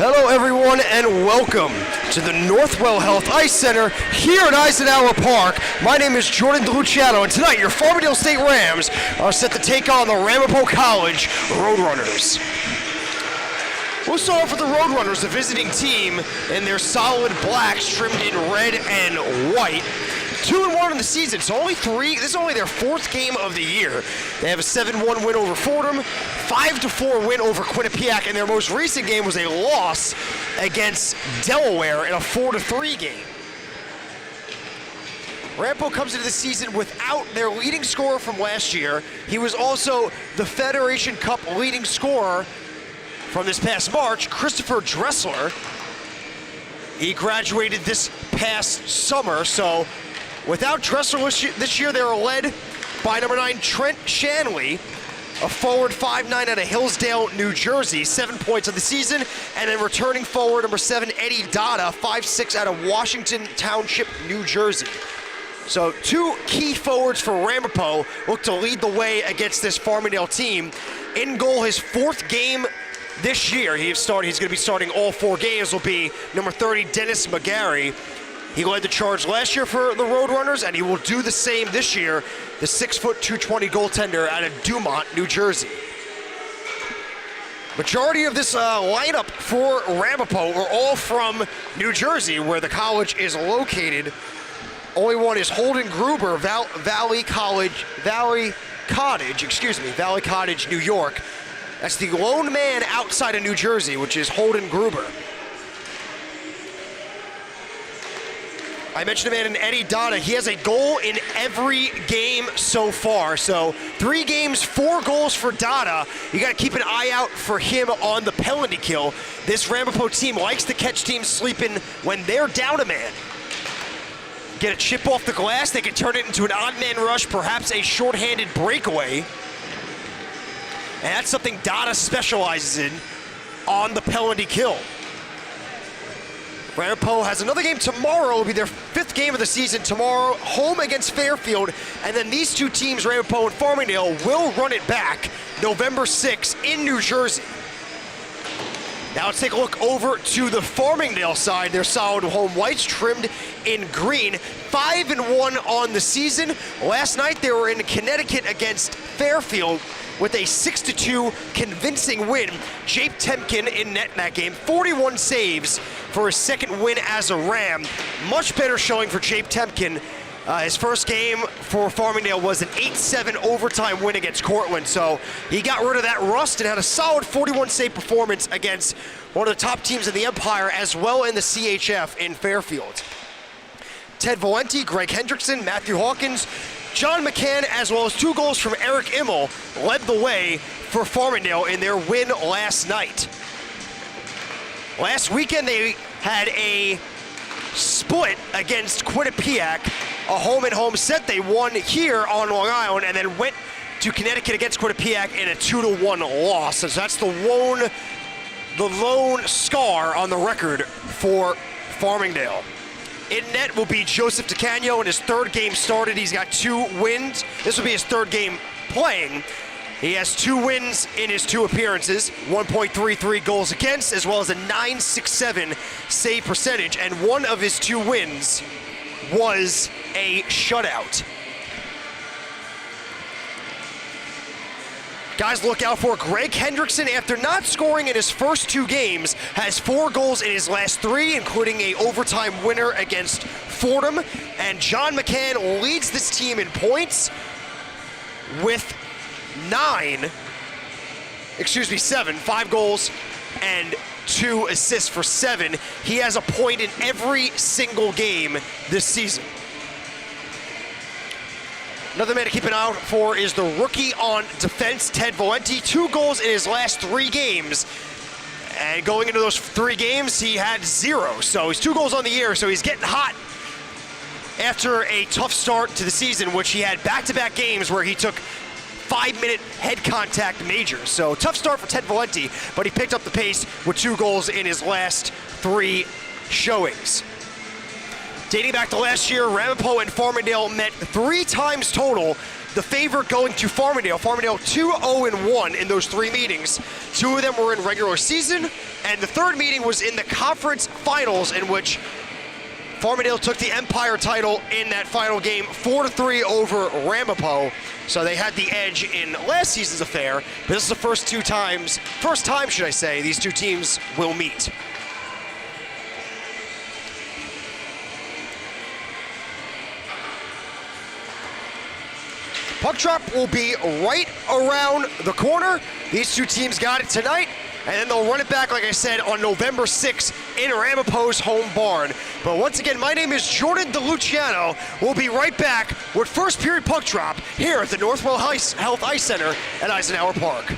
Hello everyone and welcome to the Northwell Health Ice Center here at Eisenhower Park. My name is Jordan DeLuciano, and tonight your Farmingdale State Rams are set to take on the Ramapo College Roadrunners. We'll start off with the Roadrunners, the visiting team, in their solid blacks trimmed in red and white. 2-1 in the season, so only three. This is only their fourth game of the year. They have a 7-1 win over Fordham, 5-4 win over Quinnipiac, and their most recent game was a loss against Delaware in a 4-3 game. Ramapo comes into the season without their leading scorer from last year. He was also the Federation Cup leading scorer from this past March, Christopher Dressler. He graduated this past summer, so without Dressler this year, they were led by number 9, Trent Shanley, a forward 5'9" out of Hillsdale, New Jersey, 7 points of the season, and then returning forward number 7, Eddie Dada, 5'6" out of Washington Township, New Jersey. So two key forwards for Ramapo look to lead the way against this Farmingdale team. In goal, his fourth game this year. He's going to be starting all 4 games, will be number 30, Dennis McGarry. He led the charge last year for the Roadrunners, and he will do the same this year, the 6', 220 goaltender out of Dumont, New Jersey. Majority of this lineup for Ramapo are all from New Jersey, where the college is located. Only one is Holden Gruber, Valley Cottage, New York. That's the lone man outside of New Jersey, which is Holden Gruber. I mentioned a man in Eddie Dada. He has a goal in every game so far. So 3 games, 4 goals for Dada. You got to keep an eye out for him on the penalty kill. This Ramapo team likes to catch teams sleeping when they're down a man. Get a chip off the glass, they can turn it into an odd man rush, perhaps a shorthanded breakaway. And that's something Dada specializes in on the penalty kill. Ramapo has another game tomorrow. It'll be their 5th game of the season tomorrow, home against Fairfield. And then these two teams, Ramapo and Farmingdale, will run it back November 6th in New Jersey. Now let's take a look over to the Farmingdale side. Their solid home whites trimmed in green. 5-1 on the season. Last night they were in Connecticut against Fairfield with a 6-2 convincing win. Jape Temkin in net in that game, 41 saves for his 2nd win as a Ram. Much better showing for Jape Temkin. His first game for Farmingdale was an 8-7 overtime win against Cortland, so he got rid of that rust and had a solid 41 save performance against one of the top teams in the Empire, as well in the CHF in Fairfield. Ted Valenti, Greg Hendrickson, Matthew Hawkins, John McCann, as well as 2 goals from Eric Immel, led the way for Farmingdale in their win last night. Last weekend they had a split against Quinnipiac, a home-and-home set. They won here on Long Island and then went to Connecticut against Quinnipiac in a 2-1 loss. So that's the lone scar on the record for Farmingdale. In net will be Joseph DeCanio. In his 3rd game started, he's got 2 wins. This will be his 3rd game playing. He has 2 wins in his 2 appearances, 1.33 goals against, as well as a .967 save percentage, and one of his 2 wins was a shutout. Guys, look out for Greg Hendrickson. After not scoring in his first 2 games, has 4 goals in his last 3, including a overtime winner against Fordham. And John McCann leads this team in points. with 7, 5 goals and 2 assists for 7. He has a point in every single game this season. Another man to keep an eye out for is the rookie on defense, Ted Valenti. 2 goals in his last 3 games. And going into those 3 games, he had 0. So he's 2 goals on the year, so he's getting hot after a tough start to the season, which he had back-to-back games where he took 5-minute head contact majors. So tough start for Ted Valenti, but he picked up the pace with 2 goals in his last 3 showings. Dating back to last year, Ramapo and Farmingdale met 3 times total. The favorite going to Farmingdale. Farmingdale 2-0-1 in those 3 meetings. 2 of them were in regular season, and the 3rd meeting was in the conference finals, in which Farmingdale took the Empire title in that final game 4-3 over Ramapo. So they had the edge in last season's affair, but this is the first time, should I say, these 2 teams will meet. Puck drop will be right around the corner. These 2 teams got it tonight, and then they'll run it back, like I said, on November 6th in Ramapo's home barn. But once again, my name is Jordan DeLuciano. We'll be right back with first period puck drop here at the Northwell Health Ice Center at Eisenhower Park.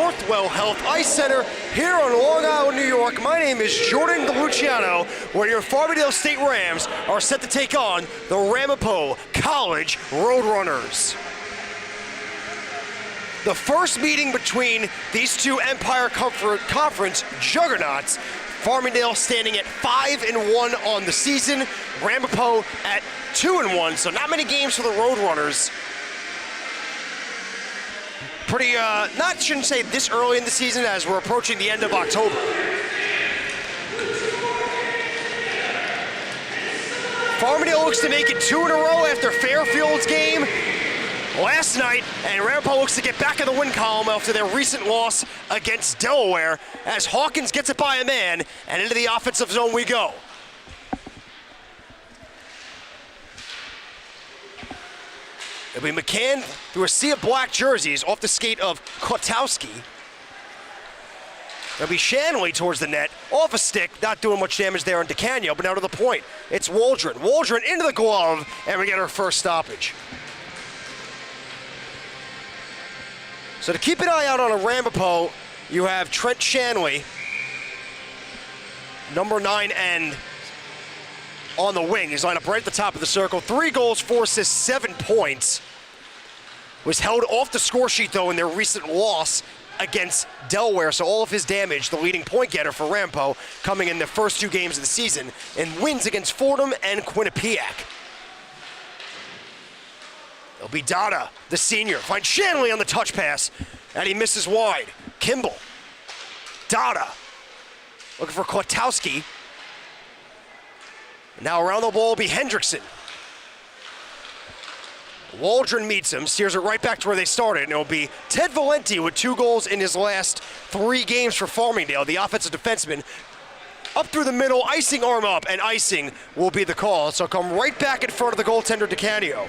Northwell Health Ice Center here on Long Island, New York. My name is Jordan DeLuciano, where your Farmingdale State Rams are set to take on the Ramapo College Roadrunners. The first meeting between these two Empire Conference juggernauts, Farmingdale standing at 5-1 on the season, Ramapo at 2-1, so not many games for the Roadrunners. Pretty, shouldn't say this early in the season as we're approaching the end of October. Farmingdale looks to make it 2 in a row after Fairfield's game last night, and Ramapo looks to get back in the win column after their recent loss against Delaware as Hawkins gets it by a man, and into the offensive zone we go. It'll be McCann through a sea of black jerseys off the skate of Kotowski. It'll be Shanley towards the net, off a stick, not doing much damage there on DeCanio, but now to the point. It's Waldron. Waldron into the glove, and we get our first stoppage. So to keep an eye out on a Ramapo, you have Trent Shanley, number 9 end, on the wing. He's lined up right at the top of the circle. 3 goals, 4 assists, 7 points. Was held off the score sheet, though, in their recent loss against Delaware, so all of his damage, the leading point getter for Ramapo, coming in the first 2 games of the season, and wins against Fordham and Quinnipiac. It'll be Dada, the senior, finds Shanley on the touch pass, and he misses wide. Kimball, Dada, looking for Kotowski. Now around the ball will be Hendrickson. Waldron meets him, steers it right back to where they started, and it'll be Ted Valenti with 2 goals in his last 3 games for Farmingdale, the offensive defenseman. Up through the middle, icing arm up, and icing will be the call. So come right back in front of the goaltender, DeCanio.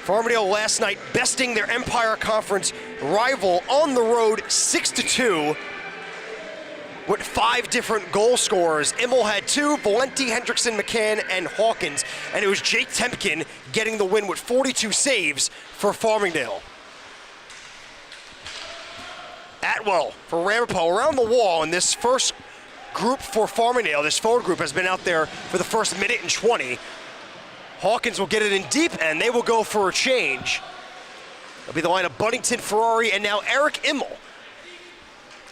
Farmingdale last night besting their Empire Conference rival on the road 6-2 with 5 different goal scorers. Immel had 2, Valenti, Hendrickson, McCann, and Hawkins. And it was Jake Tempkin getting the win with 42 saves for Farmingdale. Atwell for Ramapo around the wall, and this first group for Farmingdale, this forward group, has been out there for the first minute and 20. Hawkins will get it in deep, and they will go for a change. It'll be the line of Buddington, Ferrari, and now Eric Immel.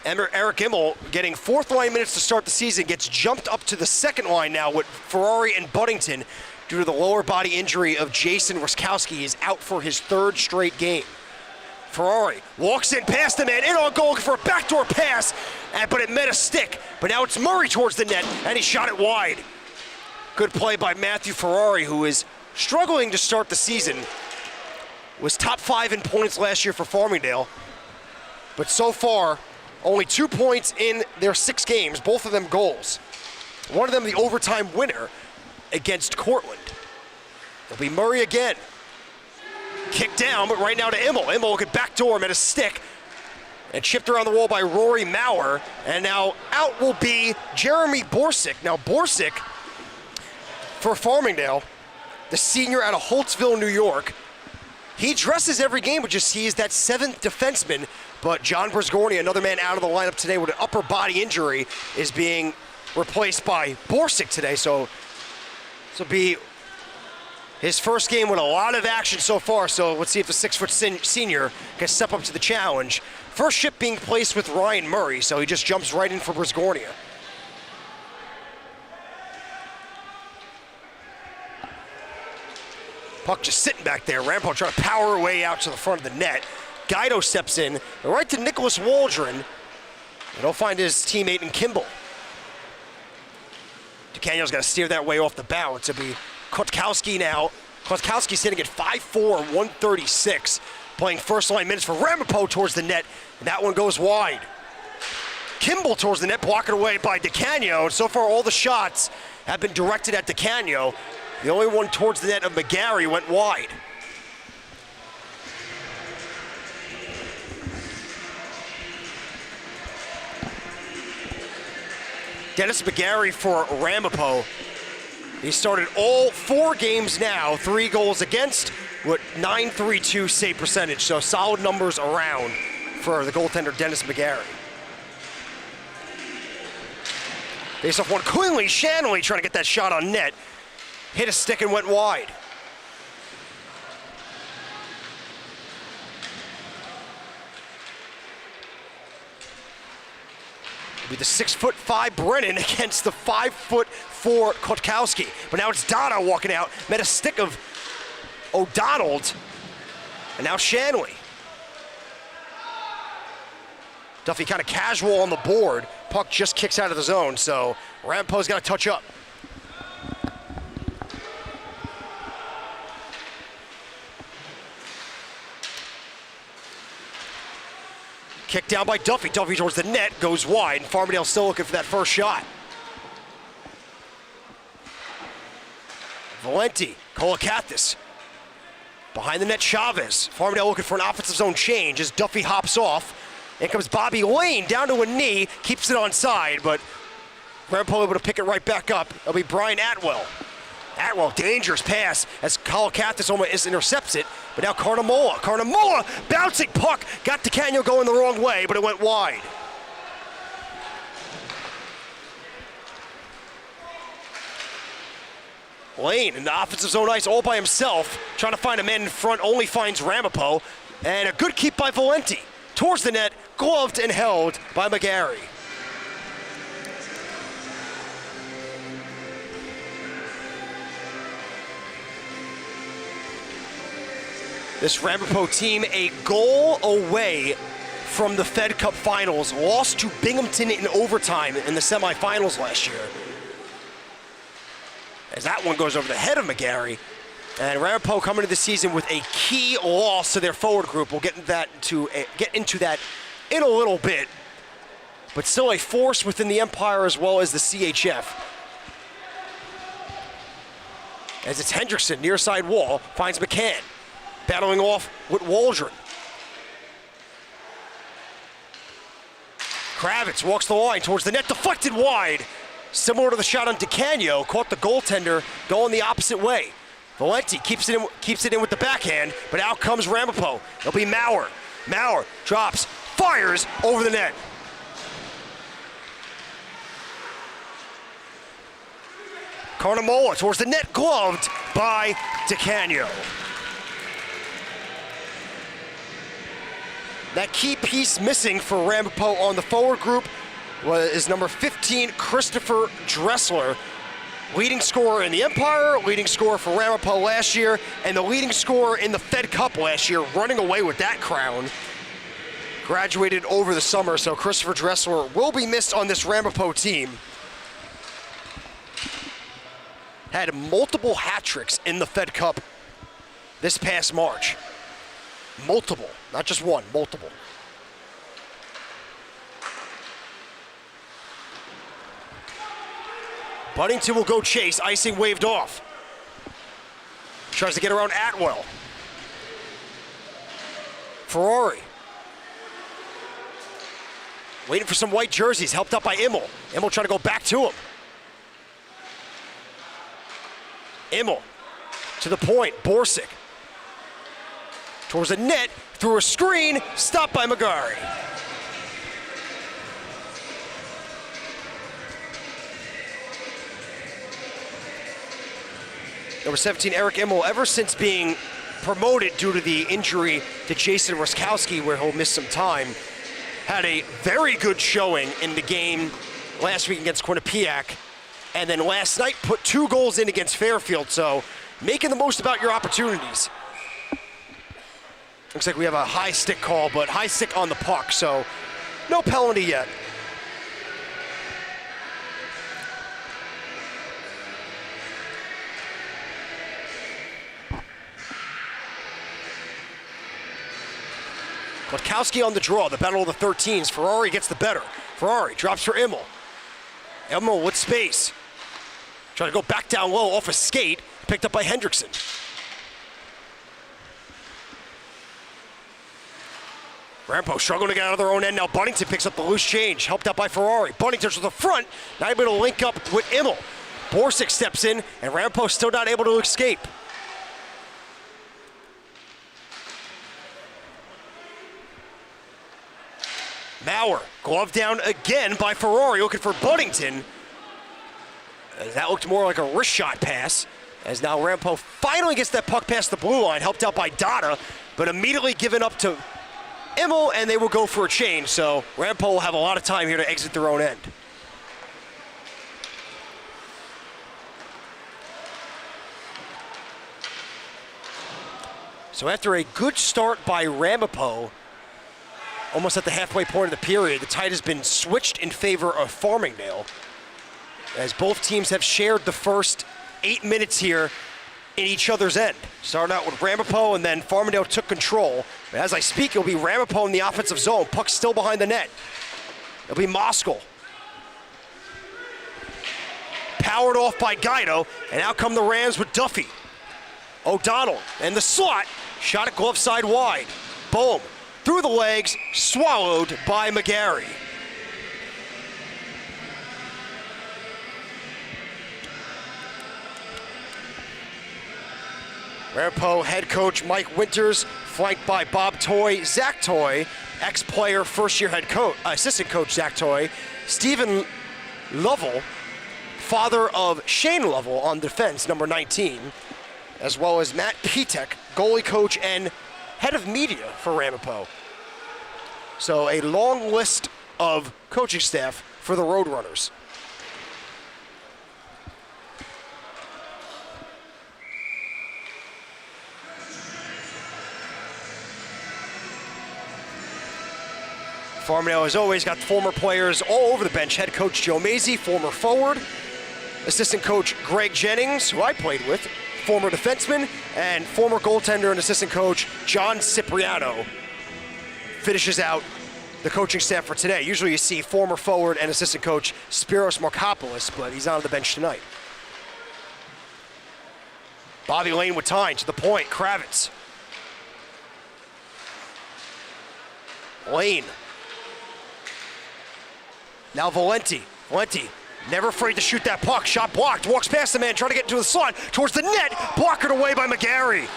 Eric Immel getting 4th line minutes to start the season, gets jumped up to the 2nd line now with Ferrari and Buddington due to the lower body injury of Jason Ruskowski. He is out for his 3rd straight game. Ferrari walks in past the man, in on goal for a backdoor pass, but it met a stick. But now it's Murray towards the net, and he shot it wide. Good play by Matthew Ferrari, who is struggling to start the season. Was top 5 in points last year for Farmingdale, but so far, only 2 points in their 6 games, both of them goals. One of them the overtime winner against Cortland. It'll be Murray again. Kicked down, but right now to Immel. Immel will get backdoor him at a stick, and chipped around the wall by Rory Maurer. And now out will be Jeremy Borsick. Now Borsick, for Farmingdale, the senior out of Holtzville, New York, he dresses every game, but just he is that 7th defenseman. But John Brisgorny, another man out of the lineup today with an upper body injury, is being replaced by Borsick today. So this will be his first game with a lot of action so far. So let's see if the 6-foot senior can step up to the challenge. First ship being placed with Ryan Murray, so he just jumps right in for Brisgorny. Puck just sitting back there. Ramapo trying to power her way out to the front of the net. Guido steps in, right to Nicholas Waldron. And he'll find his teammate in Kimball. DeCanio's got to steer that way off the bow. It's going to be Kotkowski now. Kotkowski sitting at 5'4", 136, playing first line minutes for Ramapo towards the net. And that one goes wide. Kimball towards the net, blocked away by DeCanio. And so far, all the shots have been directed at DeCanio. The only one towards the net of McGarry went wide. Dennis McGarry for Ramapo. He started all 4 games now, 3 goals against, with .932 save percentage, so solid numbers around for the goaltender Dennis McGarry. Face off one quickly, Shanley trying to get that shot on net. Hit a stick and went wide. It'll be the 6'5" Brennan against the 5'4" Kotkowski. But now it's Donna walking out, met a stick of O'Donnell, and now Shanley. Duffy kind of casual on the board. Puck just kicks out of the zone, so Ramapo's got to touch up. Kick down by Duffy. Duffy towards the net, goes wide, and Farmingdale still looking for that first shot. Valenti, Kolakathis. Behind the net, Chavez. Farmingdale looking for an offensive zone change as Duffy hops off. In comes Bobby Lane down to a knee, keeps it on side, but Ramapo able to pick it right back up. It'll be Brian Atwell. Atwell, dangerous pass as Kolakathis almost intercepts it, but now Carnamola. Carnamola, bouncing puck, got DeCanio going the wrong way, but it went wide. Lane in the offensive zone ice all by himself, trying to find a man in front, only finds Ramapo, and a good keep by Valenti. Towards the net, gloved and held by McGarry. This Ramapo team a goal away from the Fed Cup Finals, lost to Binghamton in overtime in the semifinals last year. As that one goes over the head of McGarry. And Ramapo coming to the season with a key loss to their forward group. We'll get into that in a little bit. But still a force within the Empire as well as the CHF. As it's Hendrickson, near side wall, finds McCann. Battling off with Waldron. Kravitz walks the line towards the net, deflected wide. Similar to the shot on DeCanio, caught the goaltender going the opposite way. Valenti keeps it in with the backhand, but out comes Ramapo. It'll be Maurer. Maurer drops, fires over the net. Carnamola towards the net, gloved by DeCanio. That key piece missing for Ramapo on the forward group is number 15, Christopher Dressler. Leading scorer in the Empire, leading scorer for Ramapo last year, and the leading scorer in the Fed Cup last year, running away with that crown. Graduated over the summer, so Christopher Dressler will be missed on this Ramapo team. Had multiple hat tricks in the Fed Cup this past March. Multiple, not just one, multiple. Buddington will go chase, icing waved off. Tries to get around Atwell. Ferrari. Waiting for some white jerseys, helped up by Immel. Immel trying to go back to him. Immel to the point, Borsic. Towards the net, through a screen, stopped by McGarry. Number 17, Eric Immel, ever since being promoted due to the injury to Jason Ruskowski, where he'll miss some time, had a very good showing in the game last week against Quinnipiac, and then last night put 2 goals in against Fairfield, so making the most about your opportunities. Looks like we have a high stick call, but high stick on the puck, so no penalty yet. Kotkowski on the draw, the battle of the 13s. Ferrari gets the better. Ferrari drops for Immel. Immel with space. Trying to go back down low off a skate, picked up by Hendrickson. Ramapo struggling to get out of their own end. Now Buddington picks up the loose change, helped out by Ferrari. Buddington to the front, not able to link up with Immel. Borsic steps in, and Ramapo still not able to escape. Maurer, glove down again by Ferrari, looking for Buddington. That looked more like a wrist shot pass, as now Ramapo finally gets that puck past the blue line, helped out by Dada, but immediately given up to Immel, and they will go for a change. So Ramapo will have a lot of time here to exit their own end. So after a good start by Ramapo, almost at the halfway point of the period, the tide has been switched in favor of Farmingdale, as both teams have shared the first 8 minutes here in each other's end. Started out with Ramapo, and then Farmingdale took control. But as I speak, it'll be Ramapo in the offensive zone. Puck still behind the net. It'll be Moskal. Powered off by Guido, and out come the Rams with Duffy. O'Donnell, and the slot, shot it glove side wide. Boom. Through the legs, swallowed by McGarry. Ramapo head coach Mike Winters, flanked by Bob Toy, Zach Toy, ex-player, first-year head coach, assistant coach Zach Toy, Stephen Lovell, father of Shane Lovell on defense, number 19, as well as Matt Pitek, goalie coach and head of media for Ramapo. So a long list of coaching staff for the Roadrunners. Farmingdale has always got former players all over the bench. Head coach Joe Mazie, former forward. Assistant coach Greg Jennings, who I played with, former defenseman, and former goaltender and assistant coach John Cipriano finishes out the coaching staff for today. Usually you see former forward and assistant coach Spiros Markopoulos, but he's on the bench tonight. Bobby Lane with time, to the point, Kravitz. Lane. Now Valenti. Valenti, never afraid to shoot that puck. Shot blocked, walks past the man, trying to get into the slot, towards the net, blocked away by McGarry.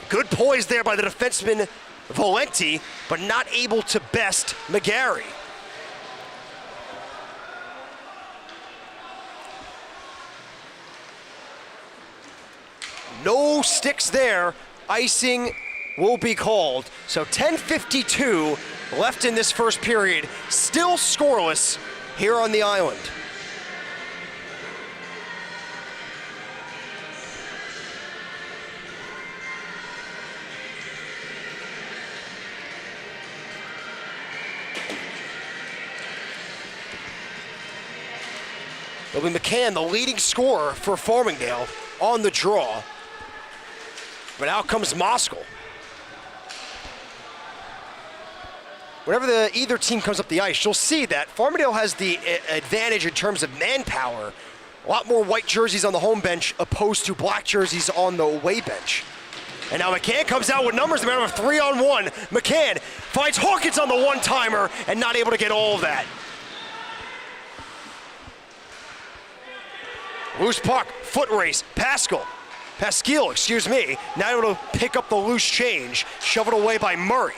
Good poise there by the defenseman Valenti, but not able to best McGarry. No sticks there. Icing will be called. So 10:52 left in this first period. Still scoreless here on the island. It'll be McCann, the leading scorer for Farmingdale, on the draw. But out comes Moskal. Whenever either team comes up the ice, you'll see that Farmingdale has the advantage in terms of manpower. A lot more white jerseys on the home bench opposed to black jerseys on the away bench. And now McCann comes out with numbers, the matter of 3-on-1. McCann finds Hawkins on the one-timer and not able to get all of that. Loose puck, foot race, Pascal, excuse me, now able to pick up the loose change, shove it away by Murray.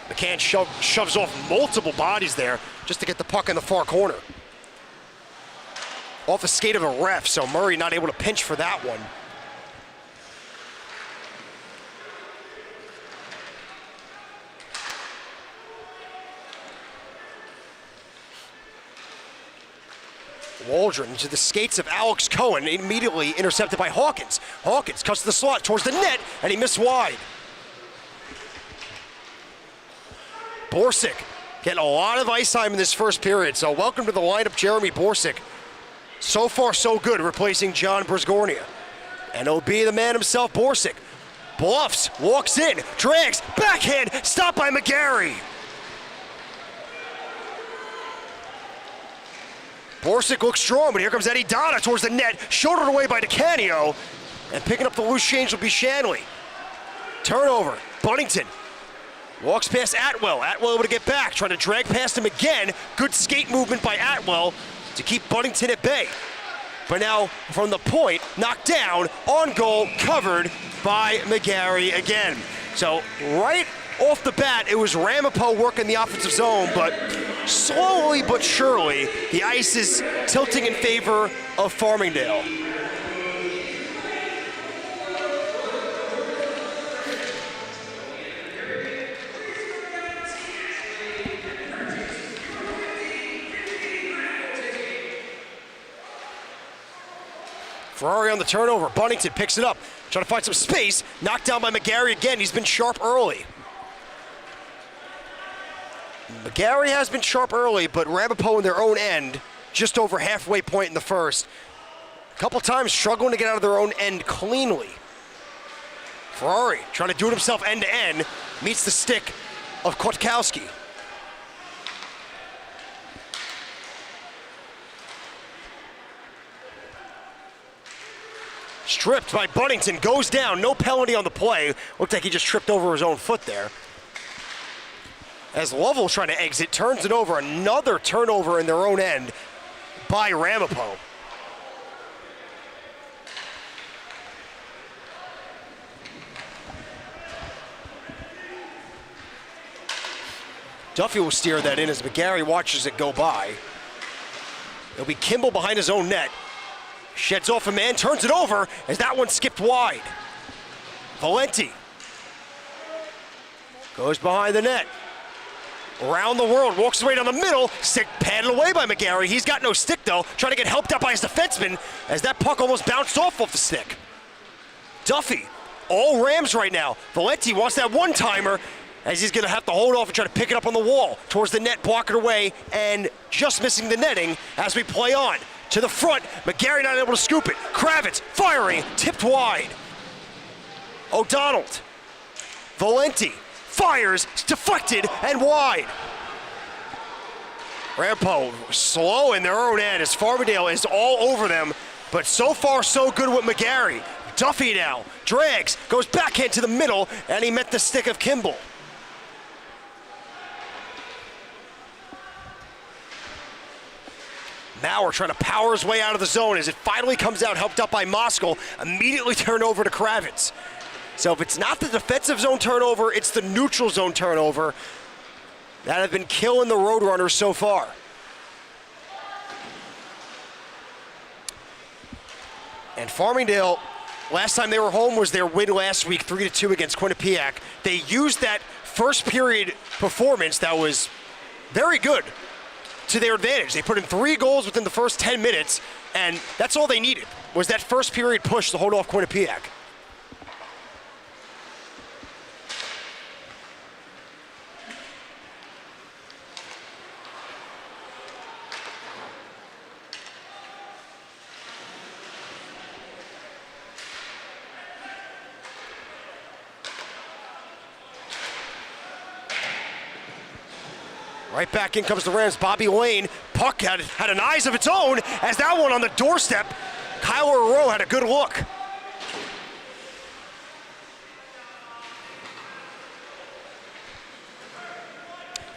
McCann shoves off multiple bodies there just to get the puck in the far corner. Off the skate of a ref, so Murray not able to pinch for that one. Waldron to the skates of Alex Cohen, immediately intercepted by Hawkins. Hawkins cuts the slot towards the net, and he missed wide. Borsick getting a lot of ice time in this first period, so welcome to the lineup, Jeremy Borsick. So far, so good, replacing John Brisgornia. And it'll be the man himself, Borsick. Bluffs, walks in, drags, backhand, stopped by McGarry. Borsick looks strong, but here comes Eddie Donna towards the net, shouldered away by DeCanio, and picking up the loose change will be Shanley. Turnover, Buddington walks past Atwell. Atwell able to get back, trying to drag past him again. Good skate movement by Atwell to keep Buddington at bay. But now, from the point, knocked down, on goal, covered by McGarry again. So right off the bat, it was Ramapo working the offensive zone, but slowly but surely, the ice is tilting in favor of Farmingdale. Ferrari on the turnover. Bunnington picks it up, trying to find some space. Knocked down by McGarry again. He's been sharp early. McGarry has been sharp early, but Ramapo in their own end, just over halfway point in the first. A couple times struggling to get out of their own end cleanly. Ferrari trying to do it himself end to end, meets the stick of Kotkowski. Stripped by Bunnington, goes down, no penalty on the play. Looked like he just tripped over his own foot there. As Lovell trying to exit, turns it over, another turnover in their own end by Ramapo. Duffy will steer that in as McGarry watches it go by. It'll be Kimball behind his own net. Sheds off a man, turns it over as that one skipped wide. Valenti goes behind the net. Around the world, walks his way down the middle, stick padded away by McGarry. He's got no stick though, trying to get helped out by his defenseman as that puck almost bounced off the stick. Duffy, all Rams right now. Valenti wants that one-timer as he's gonna have to hold off and try to pick it up on the wall. Towards the net, block it away, and just missing the netting as we play on. To the front, McGarry not able to scoop it. Kravitz firing, tipped wide. O'Donnell, Valenti fires, deflected and wide. Ramapo slow in their own end as Farmingdale is all over them, but so far so good with McGarry. Duffy now drags, goes backhand to the middle, and he met the stick of Kimball. Maurer trying to power his way out of the zone as it finally comes out, helped up by Moskal, immediately turned over to Kravitz. So if it's not the defensive zone turnover, it's the neutral zone turnover that have been killing the Roadrunners so far. And Farmingdale, last time they were home was their win last week, 3-2 against Quinnipiac. They used that first period performance that was very good to their advantage. They put in 3 goals within the first 10 minutes, and that's all they needed, was that first period push to hold off Quinnipiac. Right back in comes the Rams. Bobby Lane, puck had an eyes of its own as that one on the doorstep. Kyler Rowe had a good look.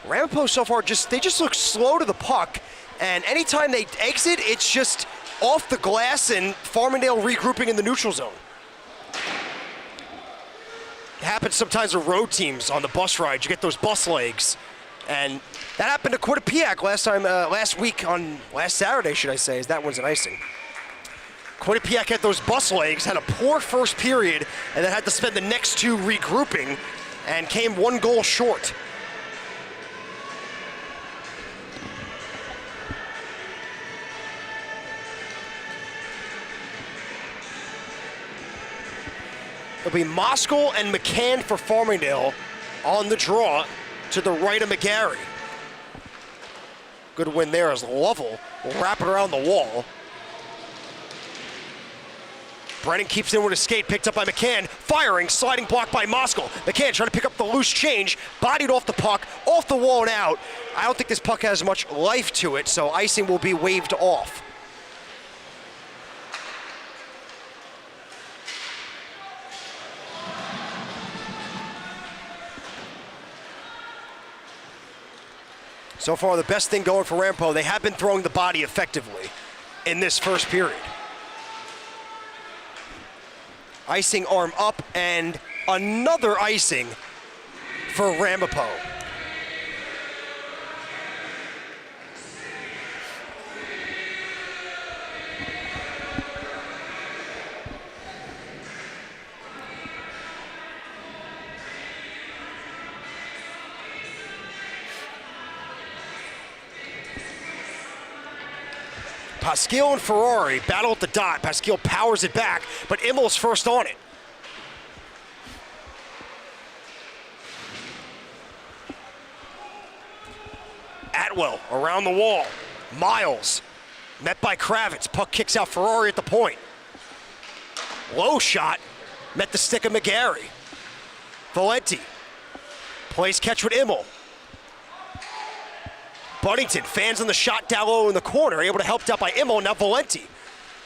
Ramapo so far they just look slow to the puck, and anytime they exit, it's just off the glass and Farmingdale regrouping in the neutral zone. It happens sometimes with road teams on the bus ride. You get those bus legs. And that happened to Quinnipiac last Saturday, should I say, as that one's an icing. Quinnipiac had those bus legs, had a poor first period, and then had to spend the next 2 regrouping, and came 1 goal short. It'll be Moskal and McCann for Farmingdale on the draw. To the right of McGarry. Good win there as Lovell will wrap it around the wall. Brennan keeps in with a skate, picked up by McCann. Firing, sliding block by Moskal. McCann trying to pick up the loose change, bodied off the puck, off the wall and out. I don't think this puck has much life to it, so icing will be waved off. So far, the best thing going for Ramapo, they have been throwing the body effectively in this first period. Icing arm up, and another icing for Ramapo. Pasquale and Ferrari battle at the dot. Pasquale powers it back, but Immel's first on it. Atwell around the wall. Miles met by Kravitz. Puck kicks out Ferrari at the point. Low shot met the stick of McGarry. Valenti plays catch with Immel. Buddington fans on the shot down low in the corner, able to help out by Immel. Now Valenti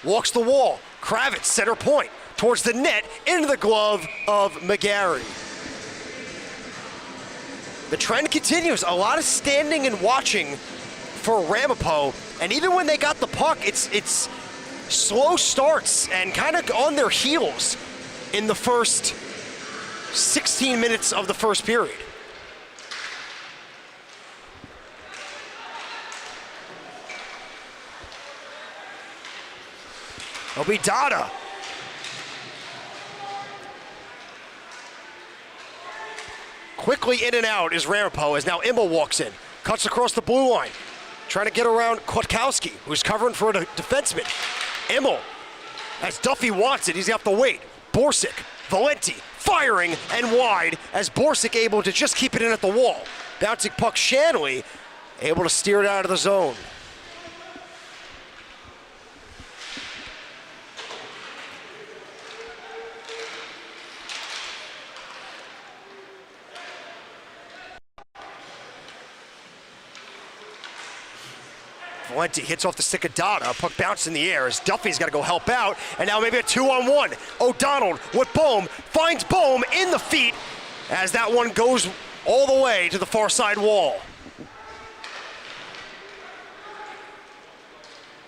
walks the wall. Kravitz center point towards the net, into the glove of McGarry. The trend continues. A lot of standing and watching for Ramapo, and even when they got the puck, it's slow starts and kind of on their heels in the first 16 minutes of the first period. It'll be Dada. Quickly in and out is Ramapo as now Immel walks in. Cuts across the blue line. Trying to get around Kwiatkowski, who's covering for a defenseman. Immel, as Duffy wants it, he's got the weight. Borsic, Valenti, firing and wide as Borsic able to just keep it in at the wall. Bouncing puck Shanley, able to steer it out of the zone. Valenti hits off the stick of Dada. Puck bounced in the air as Duffy's got to go help out. And now maybe a 2-on-1. O'Donnell with Bohm. Finds Bohm in the feet as that one goes all the way to the far side wall.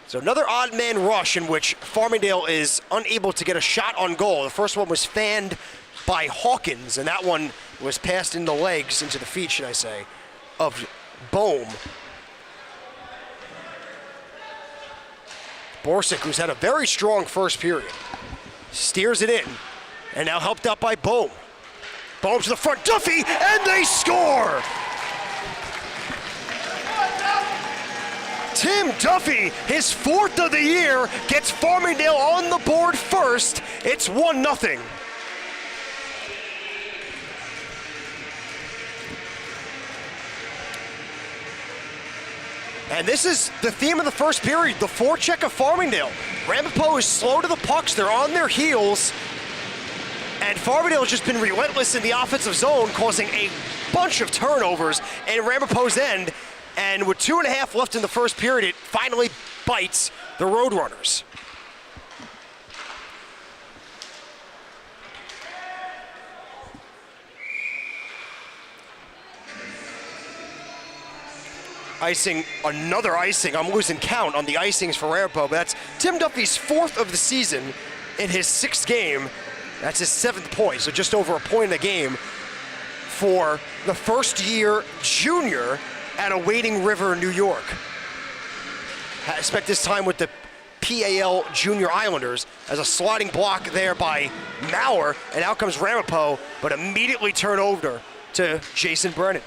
So another odd man rush in which Farmingdale is unable to get a shot on goal. The first one was fanned by Hawkins, and that one was passed in the legs, into the feet, should I say, of Bohm. Borsic, who's had a very strong first period, steers it in, and now helped out by Bohm. Bohm to the front, Duffy, and they score! Tim Duffy, his fourth of the year, gets Farmingdale on the board first. It's 1-0. And this is the theme of the first period, the forecheck of Farmingdale. Ramapo is slow to the pucks, they're on their heels. And Farmingdale has just been relentless in the offensive zone, causing a bunch of turnovers in Ramapo's end. And with 2.5 left in the first period, it finally bites the Roadrunners. Icing, another icing. I'm losing count on the icings for Ramapo, but that's Tim Duffy's 4th of the season in his 6th game. That's his 7th point, so just over a point a game for the first-year junior at Wading River, New York. I spent this time with the PAL Junior Islanders as a sliding block there by Maurer, and out comes Ramapo, but immediately turned over to Jason Brennan.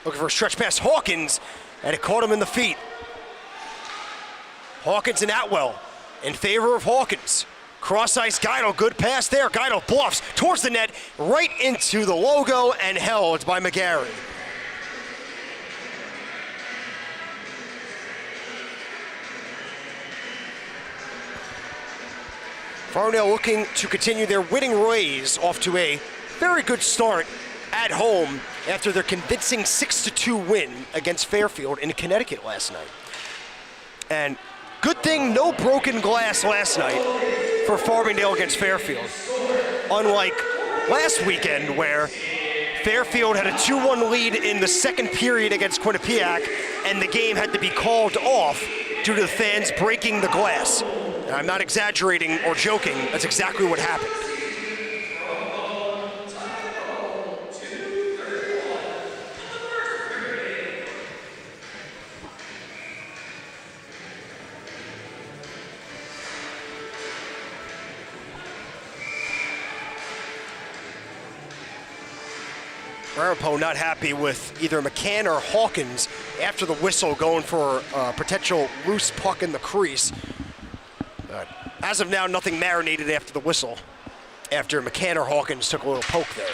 Looking for a stretch past Hawkins, and it caught him in the feet. Hawkins and Atwell in favor of Hawkins. Cross ice, Guido, good pass there. Guido bluffs towards the net, right into the logo, and held by McGarry. Farmingdale looking to continue their winning ways, off to a very good start at home after their convincing 6-2 win against Fairfield in Connecticut last night. And good thing no broken glass last night for Farmingdale against Fairfield. Unlike last weekend where Fairfield had a 2-1 lead in the second period against Quinnipiac, and the game had to be called off due to the fans breaking the glass. Now, I'm not exaggerating or joking, that's exactly what happened. Ramapo not happy with either McCann or Hawkins after the whistle, going for a potential loose puck in the crease. But as of now, nothing marinated after the whistle, after McCann or Hawkins took a little poke there.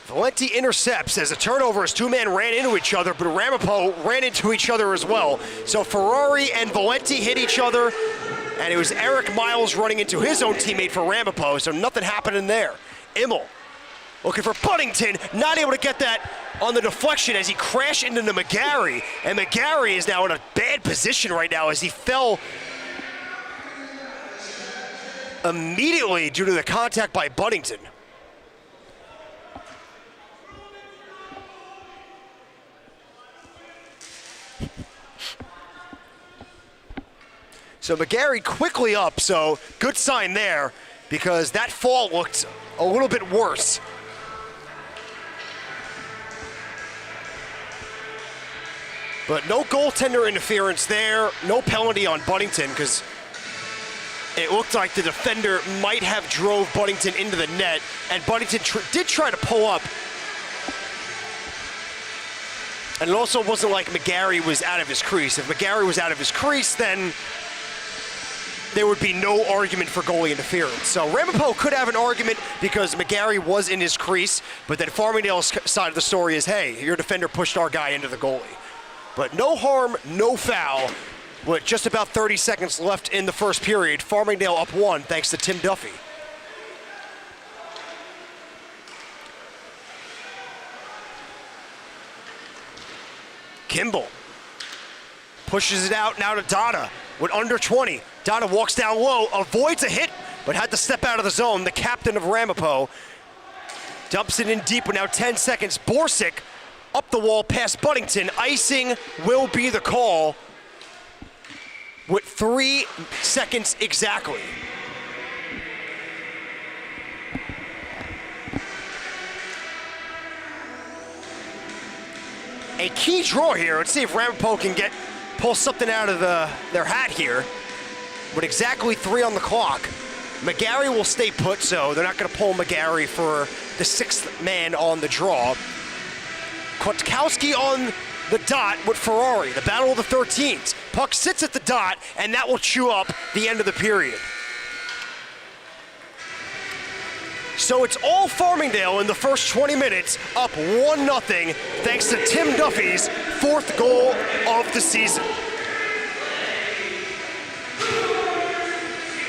Valenti intercepts as a turnover as two men ran into each other, but Ramapo ran into each other as well. So Ferrari and Valenti hit each other, and it was Eric Miles running into his own teammate for Ramapo, so nothing happening there. Immel looking for Buddington, not able to get that on the deflection as he crashed into the McGarry, and McGarry is now in a bad position right now as he fell immediately due to the contact by Buddington. So McGarry quickly up, so good sign there, because that fall looked a little bit worse. But no goaltender interference there, no penalty on Buddington, because it looked like the defender might have drove Buddington into the net, and Buddington did try to pull up. And it also wasn't like McGarry was out of his crease. If McGarry was out of his crease, then there would be no argument for goalie interference. So Ramapo could have an argument because McGarry was in his crease, but then Farmingdale's side of the story is, hey, your defender pushed our guy into the goalie. But no harm, no foul. With just about 30 seconds left in the first period, Farmingdale up 1 thanks to Tim Duffy. Kimball pushes it out now to Dada with under 20. Dada walks down low, avoids a hit, but had to step out of the zone. The captain of Ramapo dumps it in deep with now 10 seconds. Borsic up the wall past Buddington. Icing will be the call with 3 seconds exactly. A key draw here. Let's see if Ramapo can pull something out of their hat here. With exactly 3 on the clock. McGarry will stay put, so they're not going to pull McGarry for the 6th man on the draw. Kotkowski on the dot with Ferrari, the battle of the 13s. Puck sits at the dot, and that will chew up the end of the period. So it's all Farmingdale in the first 20 minutes, up 1-0, thanks to Tim Duffy's 4th goal of the season.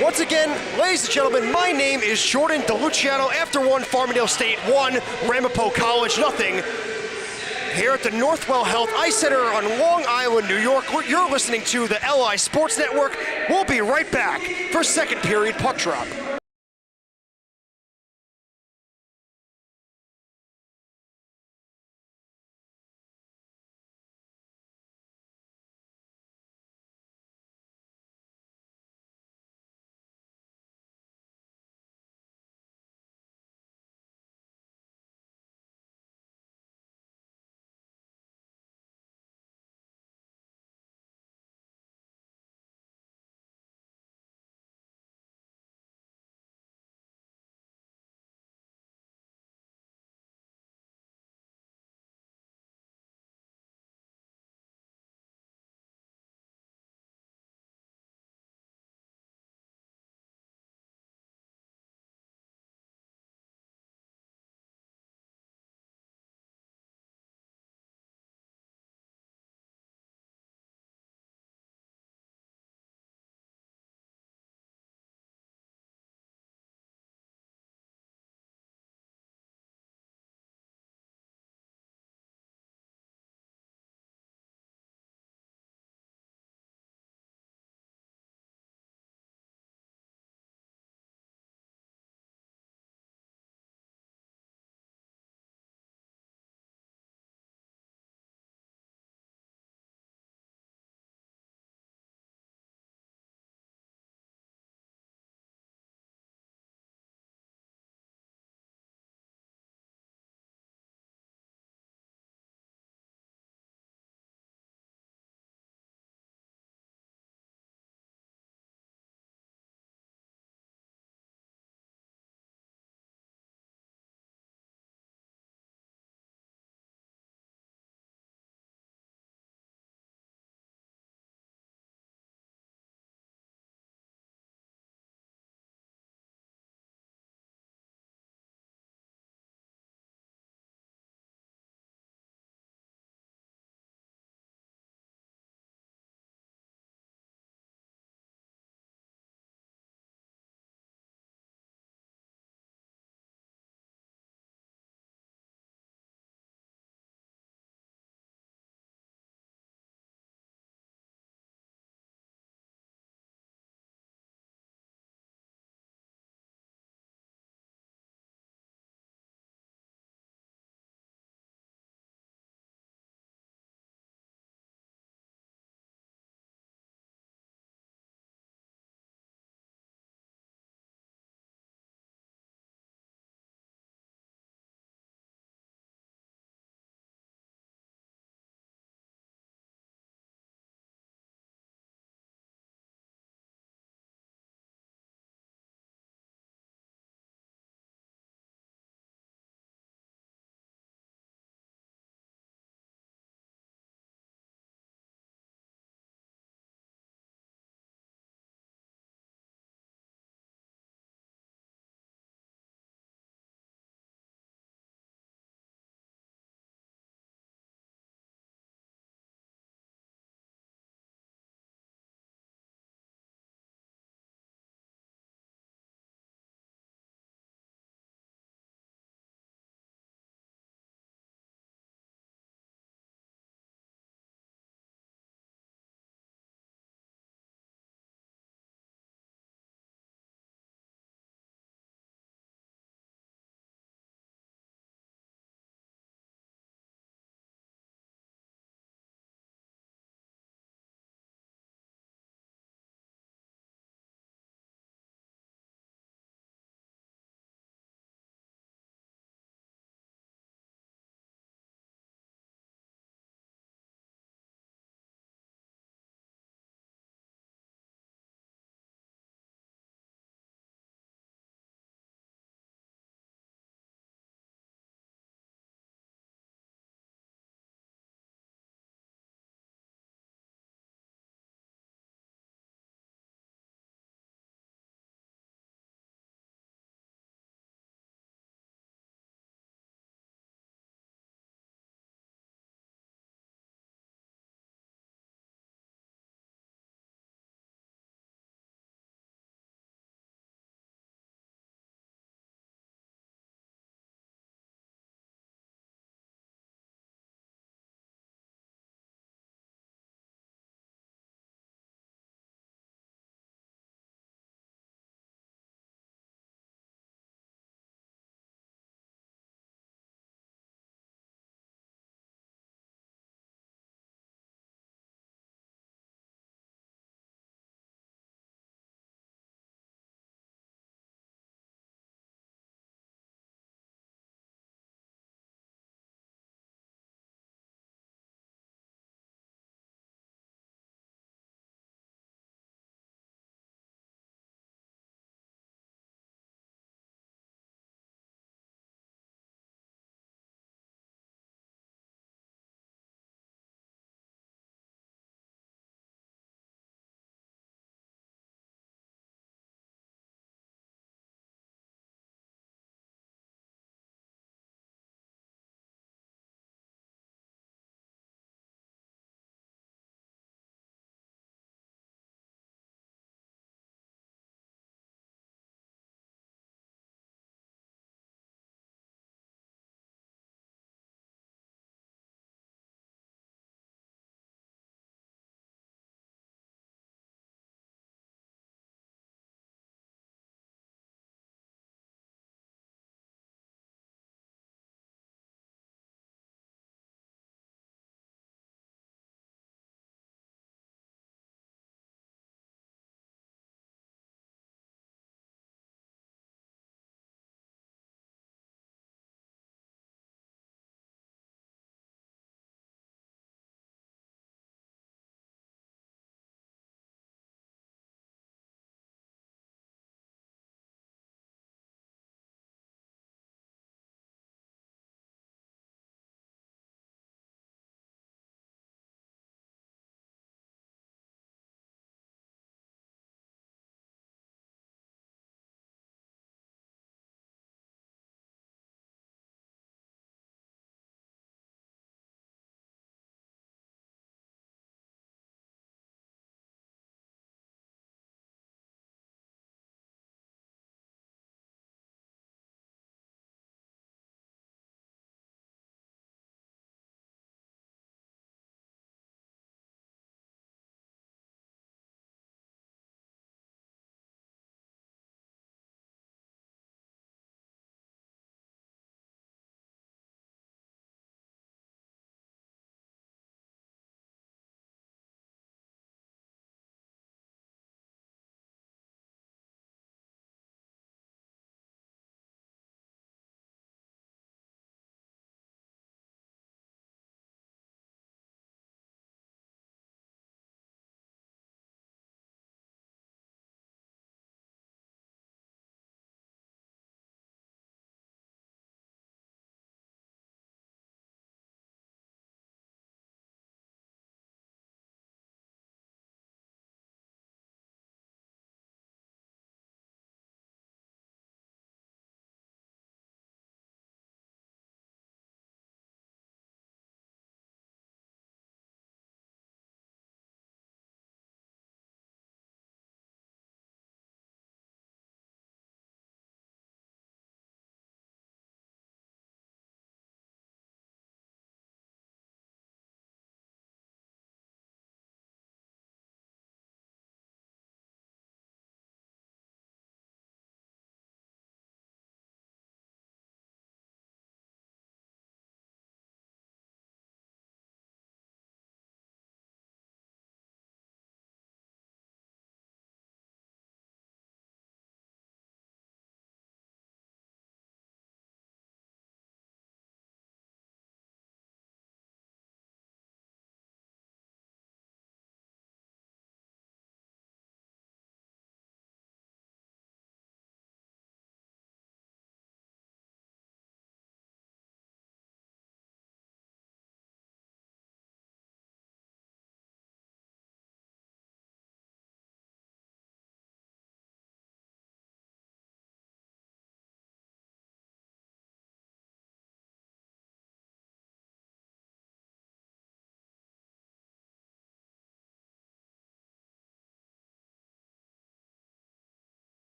Once again, ladies and gentlemen, my name is Jordan DeLuciano. After 1, Farmingdale State 1, Ramapo College 0. Here at the Northwell Health Ice Center on Long Island, New York. You're listening to the LI Sports Network. We'll be right back for second period puck drop.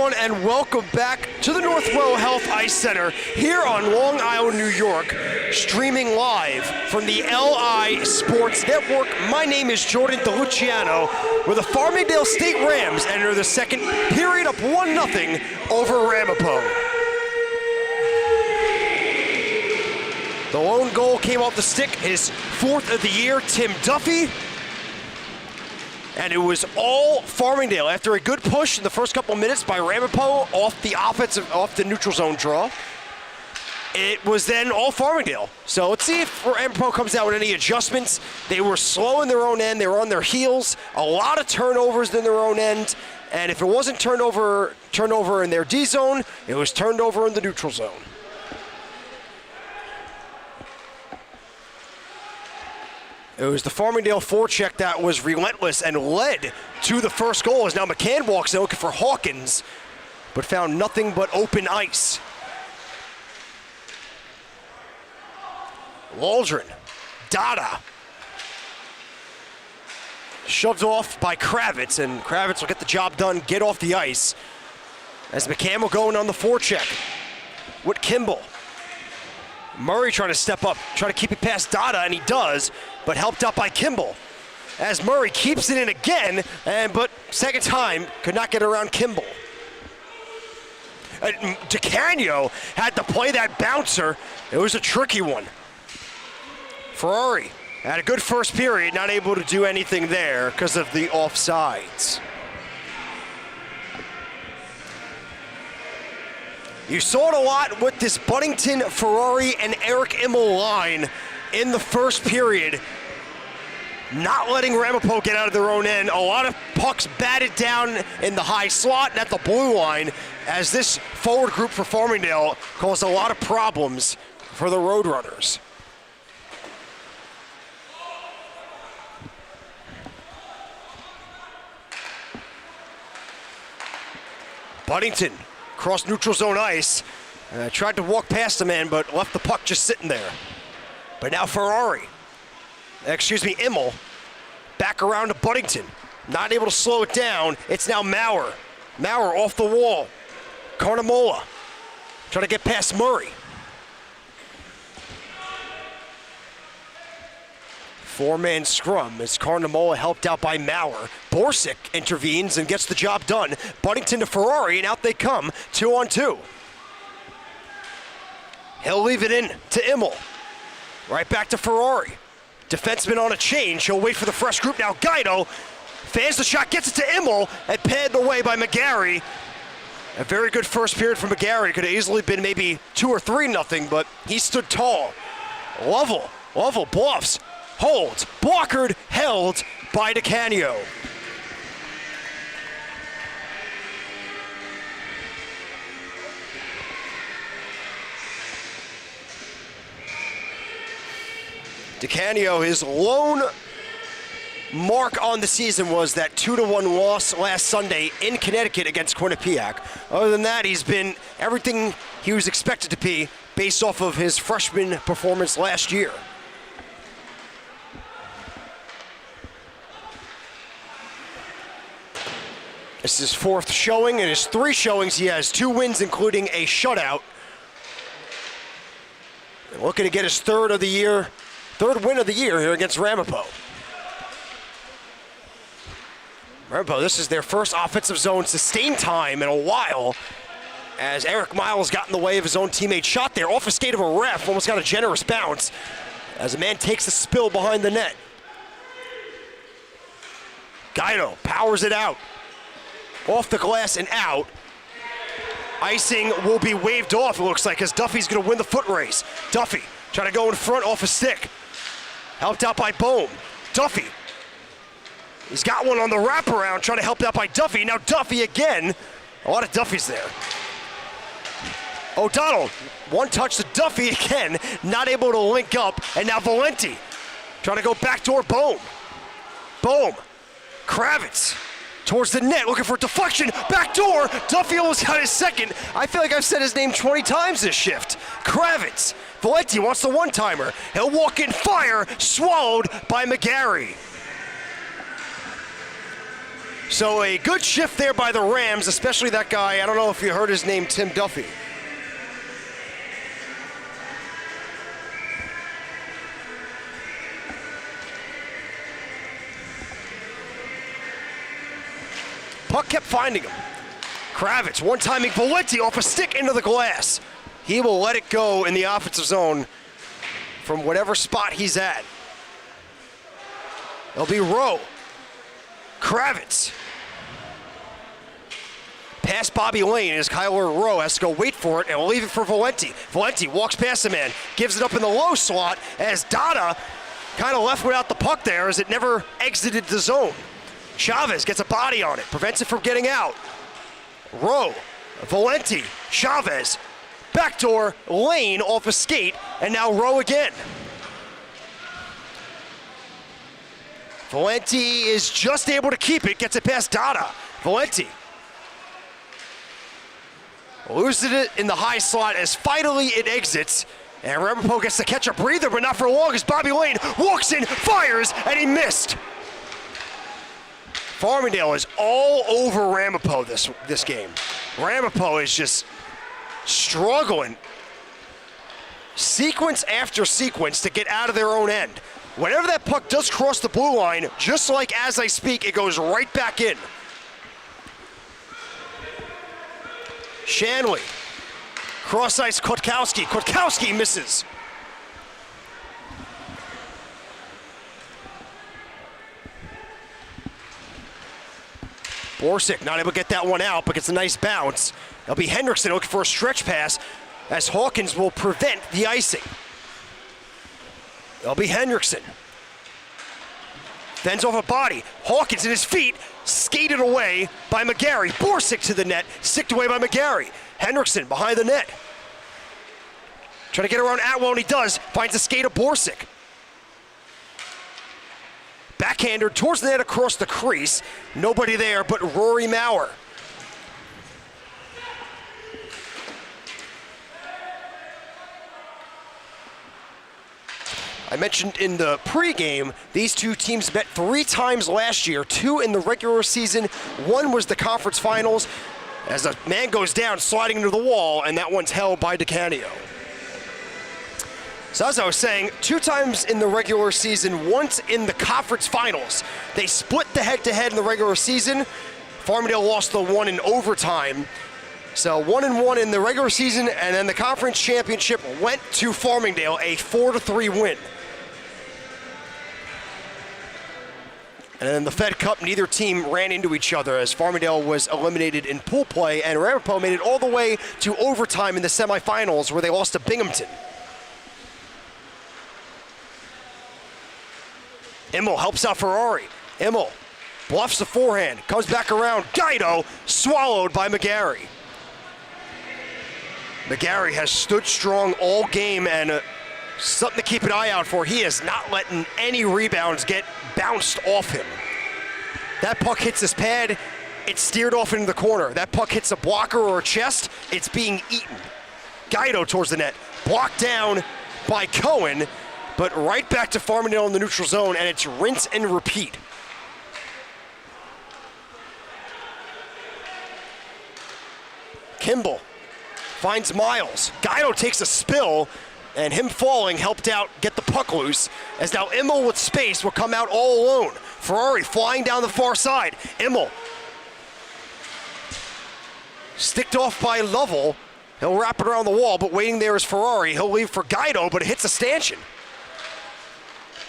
everyone, and welcome back to the Northwell Health Ice Center here on Long Island, New York, streaming live from the LI Sports Network. My name is Jordan DeLuciano, where the Farmingdale State Rams enter the second period up 1-0 over Ramapo. The lone goal came off the stick, his fourth of the year, Tim Duffy. And it was all Farmingdale after a good push in the first couple of minutes by Ramapo off the neutral zone draw. It was then all Farmingdale. So let's see if Ramapo comes out with any adjustments. They were slow in their own end. They were on their heels. A lot of turnovers in their own end. And if it wasn't turnover in their D zone, it was turned over in the neutral zone. It was the Farmingdale forecheck that was relentless and led to the first goal, as now McCann walks in looking for Hawkins, but found nothing but open ice. Waldron, Dada, shoved off by Kravitz, and Kravitz will get the job done, get off the ice, as McCann will go in on the forecheck with Kimball. Murray trying to step up, trying to keep it past Dada, and he does, but helped out by Kimball. As Murray keeps it in again, but second time, could not get around Kimball. DeCanio had to play that bouncer. It was a tricky one. Ferrari had a good first period, not able to do anything there because of the offsides. You saw it a lot with this Buddington, Ferrari, and Eric Immel line in the first period, not letting Ramapo get out of their own end. A lot of pucks batted down in the high slot and at the blue line, as this forward group for Farmingdale caused a lot of problems for the Roadrunners. Buddington crossed neutral zone ice, tried to walk past the man, but left the puck just sitting there. But now Immel, back around to Buddington. Not able to slow it down. It's now Maurer. Maurer off the wall. Carnamola trying to get past Murray. Four-man scrum as Carnamola helped out by Maurer. Borsic intervenes and gets the job done. Buddington to Ferrari, and out they come, 2-on-2. He'll leave it in to Immel. Right back to Ferrari. Defenseman on a change. He'll wait for the fresh group now. Guido fans the shot, gets it to Immel, and padded away by McGarry. A very good first period from McGarry. Could have easily been maybe 2 or 3-0, but he stood tall. Lovell bluffs. Holds, blockered, held by DeCanio. DeCanio, his lone mark on the season was that 2-1 loss last Sunday in Connecticut against Quinnipiac. Other than that, he's been everything he was expected to be based off of his freshman performance last year. This is his fourth showing. In his 3 showings, he has 2 wins, including a shutout. And looking to get his third win of the year here against Ramapo. Ramapo, this is their first offensive zone sustained time in a while, as Eric Miles got in the way of his own teammate's shot there. Off a skate of a ref, almost got a generous bounce, as a man takes a spill behind the net. Guido powers it out. Off the glass and out. Icing will be waved off, it looks like, as Duffy's going to win the foot race. Duffy trying to go in front off a stick. Helped out by Bohm. Duffy. He's got one on the wraparound, trying to help out by Duffy. Now Duffy again. A lot of Duffys there. O'Donnell, one touch to Duffy again, not able to link up. And now Valenti trying to go backdoor Bohm. Bohm. Kravitz. Towards the net, looking for a deflection. Backdoor. Duffy almost got his second. I feel like I've said his name 20 times this shift. Kravitz. Valenti wants the one-timer. He'll walk in fire. Swallowed by McGarry. So a good shift there by the Rams, especially that guy, I don't know if you heard his name, Tim Duffy. Puck kept finding him. Kravitz, one-timing Valenti off a stick into the glass. He will let it go in the offensive zone from whatever spot he's at. It'll be Rowe. Kravitz. Past Bobby Lane as Kyler Rowe has to go wait for it and will leave it for Valenti. Valenti walks past the man, gives it up in the low slot as Dada kind of left without the puck there as it never exited the zone. Chavez gets a body on it, prevents it from getting out. Rowe, Valenti, Chavez, backdoor, Lane off a skate, and now Rowe again. Valenti is just able to keep it, gets it past Dada. Valenti loses it in the high slot as finally it exits, and Ramapo gets to catch a breather, but not for long as Bobby Lane walks in, fires, and he missed. Farmingdale is all over Ramapo this game. Ramapo is just struggling sequence after sequence to get out of their own end. Whenever that puck does cross the blue line, just like as I speak, it goes right back in. Shanley, cross ice, Kotkowski. Kotkowski misses. Borsick not able to get that one out, but gets a nice bounce. It'll be Hendrickson looking for a stretch pass as Hawkins will prevent the icing. It'll be Hendrickson. Fends off a body. Hawkins in his feet, skated away by McGarry. Borsick to the net, sticked away by McGarry. Hendrickson behind the net. Trying to get around Atwell, and he does. Finds a skate of Borsick. Backhander towards the net across the crease. Nobody there but Rory Maurer. I mentioned in the pregame, these two teams met 3 times last year, 2 in the regular season, 1 was the conference finals, as a man goes down sliding into the wall, and that one's held by DeCanio. So as I was saying, 2 times in the regular season, once in the conference finals. They split the head-to-head in the regular season. Farmingdale lost the one in overtime. So 1-1 in the regular season, and then the conference championship went to Farmingdale, a 4-3 win. And then the Fed Cup, neither team ran into each other as Farmingdale was eliminated in pool play, and Ramapo made it all the way to overtime in the semifinals where they lost to Binghamton. Immel helps out Ferrari. Immel bluffs the forehand, comes back around. Guido swallowed by McGarry. McGarry has stood strong all game and something to keep an eye out for. He is not letting any rebounds get bounced off him. That puck hits his pad, it's steered off into the corner. That puck hits a blocker or a chest, it's being eaten. Guido towards the net, blocked down by Cohen, but right back to Farmingdale in the neutral zone, and it's rinse and repeat. Kimball finds Miles. Guido takes a spill, and him falling helped out get the puck loose, as now Immel with space will come out all alone. Ferrari flying down the far side. Immel sticked off by Lovell. He'll wrap it around the wall, but waiting there is Ferrari. He'll leave for Guido, but it hits a stanchion.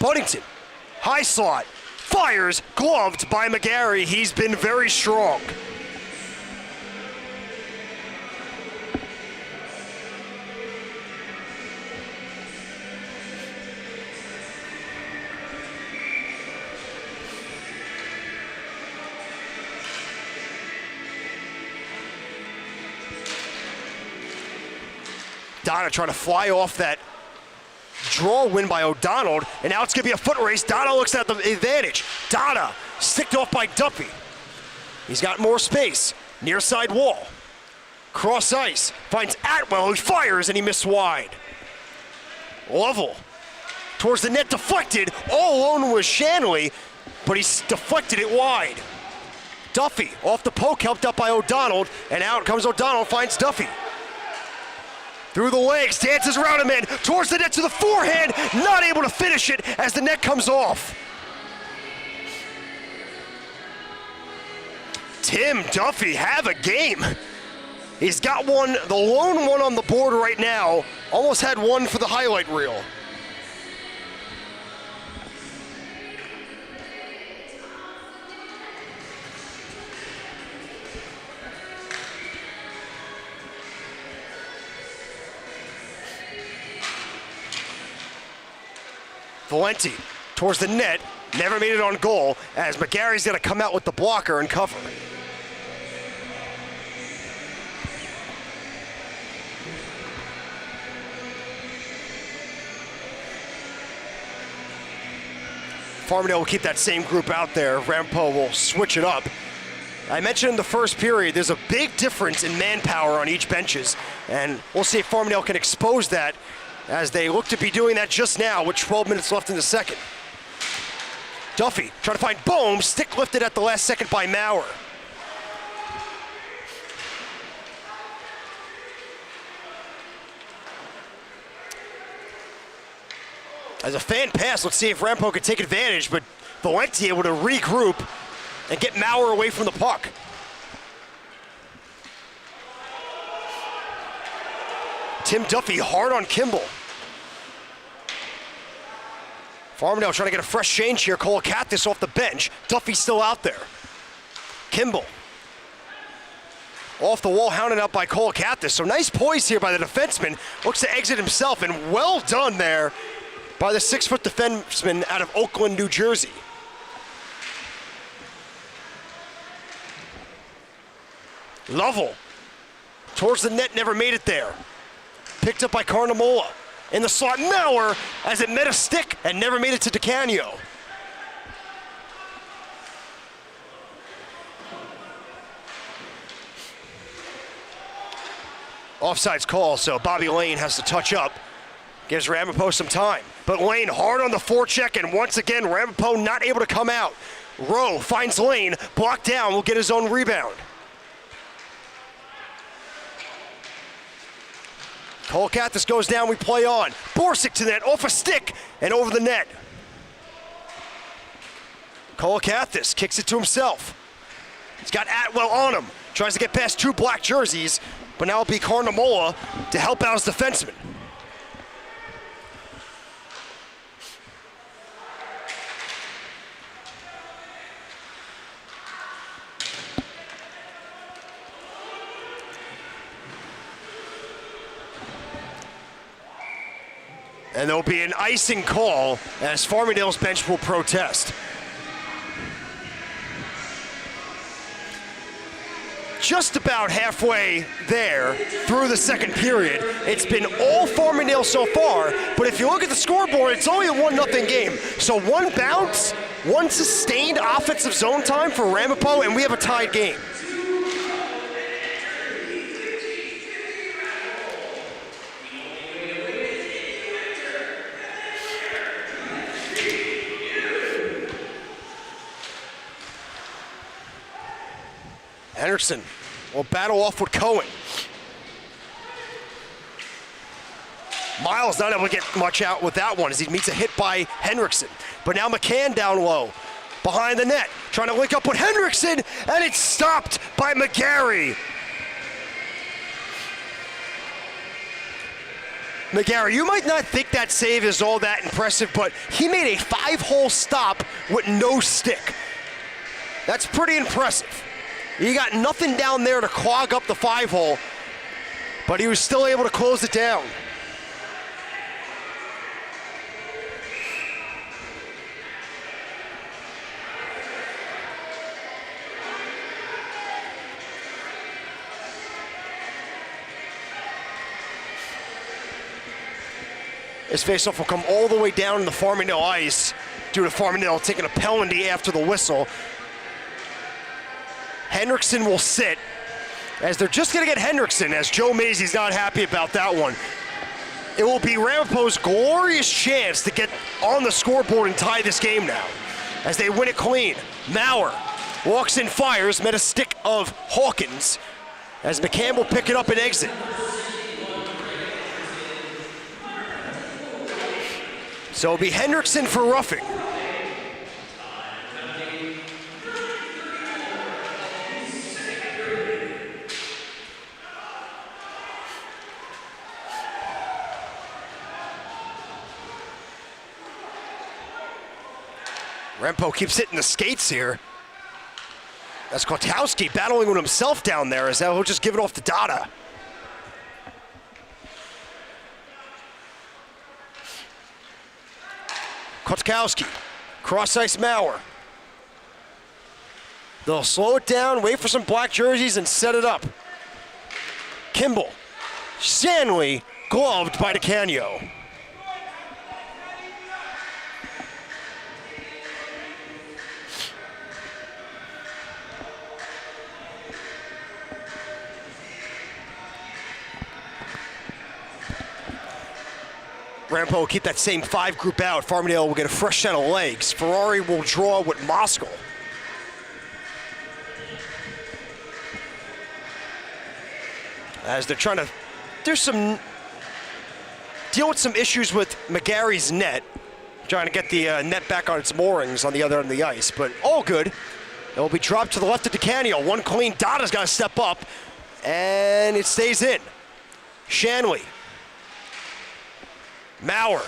Buddington, high slot, fires, gloved by McGarry. He's been very strong. Donna trying to fly off that draw win by O'Donnell, and now it's going to be a foot race. Donna looks at the advantage. Donna sticked off by Duffy. He's got more space. Near side wall. Cross ice. Finds Atwell, who fires, and he missed wide. Lovell towards the net, deflected. All alone was Shanley, but he's deflected it wide. Duffy off the poke, helped up by O'Donnell, and out comes O'Donnell, finds Duffy. Through the legs, dances around him in, towards the net to the forehand, not able to finish it as the net comes off. Tim Duffy have a game. He's got one, the lone one on the board right now, almost had one for the highlight reel. Valenti towards the net, never made it on goal, as McGarry's gonna come out with the blocker and cover. Farmingdale will keep that same group out there. Ramapo will switch it up. I mentioned in the first period, there's a big difference in manpower on each benches, and we'll see if Farmingdale can expose that as they look to be doing that just now with 12 minutes left in the second. Duffy trying to find Bohm, stick lifted at the last second by Maurer. As a fan pass, let's see if Ramapo can take advantage, but Valenti able to regroup and get Maurer away from the puck. Tim Duffy hard on Kimball. Farmingdale trying to get a fresh change here. Kolakatis off the bench. Duffy's still out there. Kimball off the wall, hounded up by Kolakatis. So nice poise here by the defenseman. Looks to exit himself, and well done there by the 6-foot defenseman out of Oakland, New Jersey. Lovell towards the net, never made it there. Picked up by Carnamola. In the slot, Maurer, as it met a stick and never made it to DeCanio. Offsides call, so Bobby Lane has to touch up. Gives Ramapo some time. But Lane hard on the forecheck, and once again, Ramapo not able to come out. Rowe finds Lane, blocked down, will get his own rebound. Kolakatis goes down, we play on. Borsic to net, off a stick, and over the net. Kolakatis kicks it to himself. He's got Atwell on him. Tries to get past two black jerseys, but now it'll be Carnamola to help out his defenseman. And there'll be an icing call as Farmingdale's bench will protest. Just about halfway there through the second period. It's been all Farmingdale so far, but if you look at the scoreboard, it's only a 1-0 game. So one bounce, one sustained offensive zone time for Ramapo, and we have a tied game. Henderson will battle off with Cohen. Miles not able to get much out with that one as he meets a hit by Henriksen. But now McCann down low, behind the net, trying to link up with Henriksen, and it's stopped by McGarry. McGarry, you might not think that save is all that impressive, but he made a 5-hole stop with no stick. That's pretty impressive. He got nothing down there to clog up the 5-hole, but he was still able to close it down. This faceoff will come all the way down to the Farmingdale ice due to Farmingdale taking a penalty after the whistle. Henriksen will sit, as they're just going to get Henriksen, as Joe Mazey's not happy about that one. It will be Ramapo's glorious chance to get on the scoreboard and tie this game now, as they win it clean. Maurer walks in, fires, met a stick of Hawkins as McCann will pick it up and exit. So it'll be Hendrickson for roughing. Ramapo keeps hitting the skates here. That's Kotkowski battling with himself down there, as he'll just give it off to Dada. Kotkowski, cross-ice Maurer. They'll slow it down, wait for some black jerseys, and set it up. Kimball, Shanley, gloved by DeCanio. Ramapo will keep that same 5 group out. Farmingdale will get a fresh set of legs. Ferrari will draw with Moskal. As they're trying to deal with some issues with McGarry's net. Trying to get the net back on its moorings on the other end of the ice, but all good. It will be dropped to the left of DeCanio. One clean, Dada's got to step up, and it stays in. Shanley. Maurer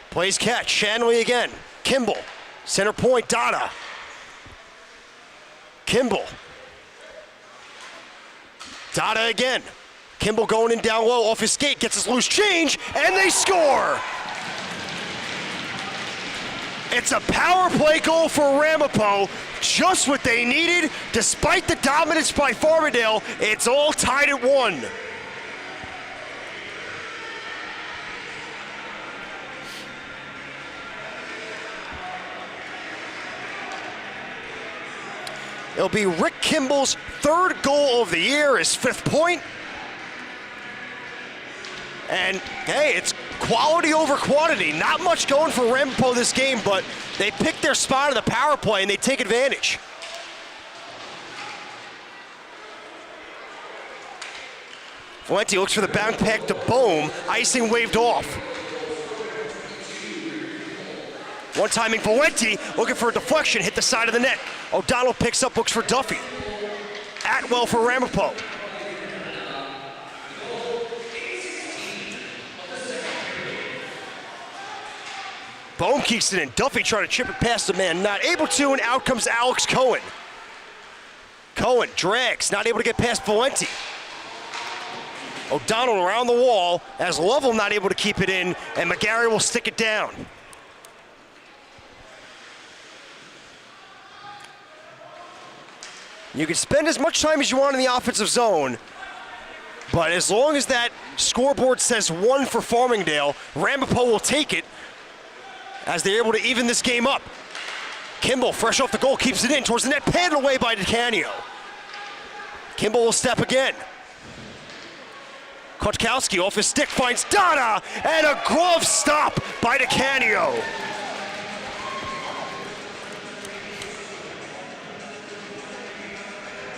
plays catch. Shanley again. Kimball. Center point. Dada. Kimball. Dada again. Kimball going in down low off his skate. Gets his loose change. And they score. It's a power play goal for Ramapo. Just what they needed. Despite the dominance by Farmingdale, it's all tied at 1. It'll be Rick Kimball's 3rd goal of the year, his 5th point. And hey, it's quality over quantity. Not much going for Ramapo this game, but they pick their spot in the power play and they take advantage. Valenti looks for the bounce pack to Bohm. Icing waved off. One timing Valenti, looking for a deflection, hit the side of the net. O'Donnell picks up, looks for Duffy. Atwell for Ramapo. Bohm keeps it in. Duffy trying to chip it past the man, not able to, and out comes Alex Cohen. Cohen drags, not able to get past Valenti. O'Donnell around the wall, as Lovell not able to keep it in, and McGarry will stick it down. You can spend as much time as you want in the offensive zone, but as long as that scoreboard says 1 for Farmingdale, Ramapo will take it as they're able to even this game up. Kimball, fresh off the goal, keeps it in towards the net, padded away by DeCanio. Kimball will step again. Kotkowski off his stick finds Dada, and a glove stop by DeCanio.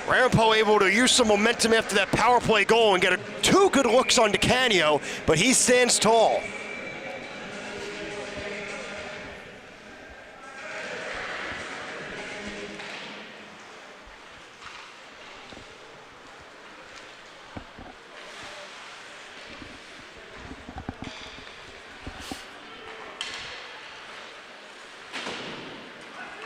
Ramapo able to use some momentum after that power play goal and get 2 good looks on DeCanio, but he stands tall.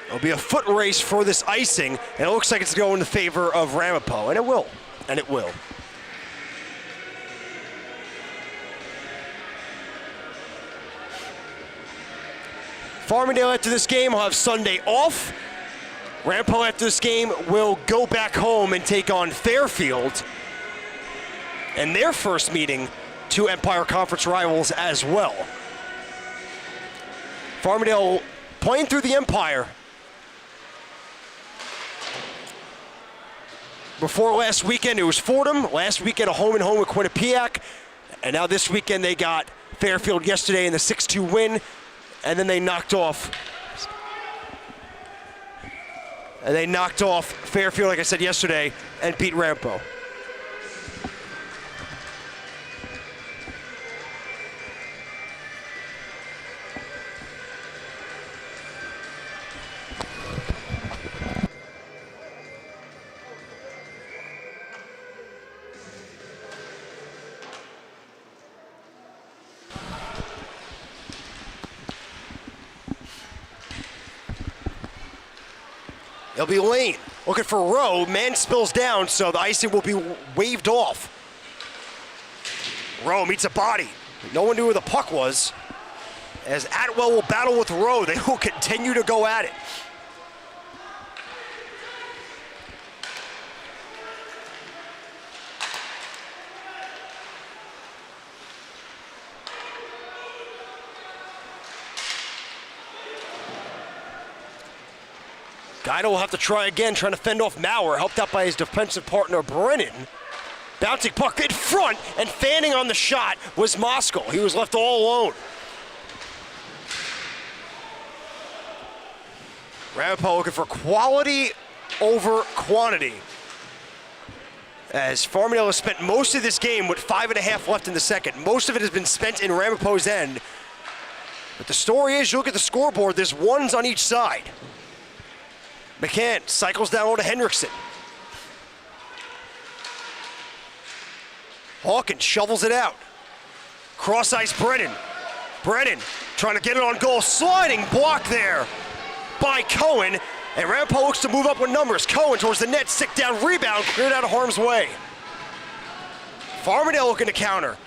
It'll be a foot race for this icing, and it looks like it's going in favor of Ramapo, and it will, and it will. Farmingdale after this game will have Sunday off. Ramapo after this game will go back home and take on Fairfield, and their first meeting, 2 Empire Conference rivals as well. Farmingdale playing through the Empire. Before last weekend, it was Fordham. Last weekend, a home-and-home with Quinnipiac. And now this weekend, they got Fairfield yesterday in the 6-2 win. And then they knocked off And they knocked off Fairfield, like I said yesterday, and beat Ramapo. It'll be Lane looking for Rowe. Man spills down, so the icing will be waved off. Rowe meets a body. No one knew where the puck was. As Atwell will battle with Rowe, they will continue to go at it. Guido will have to try again, trying to fend off Maurer, helped out by his defensive partner, Brennan. Bouncing puck in front, and fanning on the shot was Moskal. He was left all alone. Ramapo looking for quality over quantity. As Farmingdale has spent most of this game with 5.5 left in the second. Most of it has been spent in Ramapo's end. But the story is, you look at the scoreboard, there's ones on each side. McCann cycles down to Hendrickson. Hawkins shovels it out. Cross ice Brennan. Brennan trying to get it on goal. Sliding block there by Cohen. And Ramapo looks to move up with numbers. Cohen towards the net, stick down, rebound, cleared out of harm's way. Farmingdale looking to counter.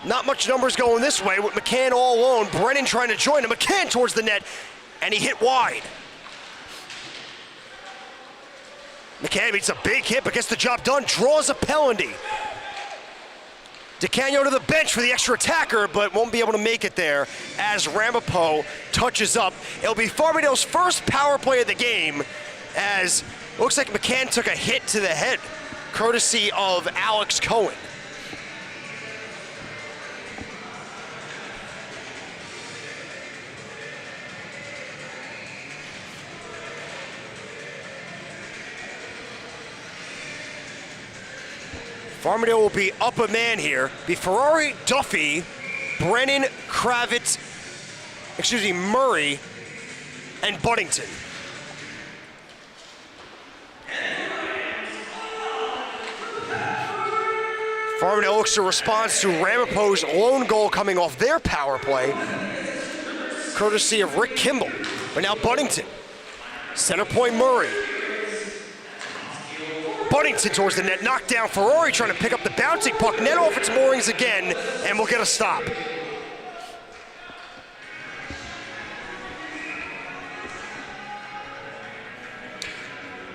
Not much numbers going this way with McCann all alone. Brennan trying to join him. McCann towards the net, and he hit wide. McCann meets a big hit, but gets the job done, draws a penalty. DeCanio to the bench for the extra attacker, but won't be able to make it there as Ramapo touches up. It'll be Farmingdale's first power play of the game, as looks like McCann took a hit to the head, courtesy of Alex Cohen. Farmingdale will be up a man here. Be Ferrari, Duffy, Brennan, Kravitz, Murray, and Buddington. Farmingdale looks to respond to Ramapo's lone goal coming off their power play, courtesy of Rick Kimball. But now Buddington, center point Murray. Buddington towards the net, knocked down. Ferrari trying to pick up the bouncing puck, net off its moorings again, and we'll get a stop.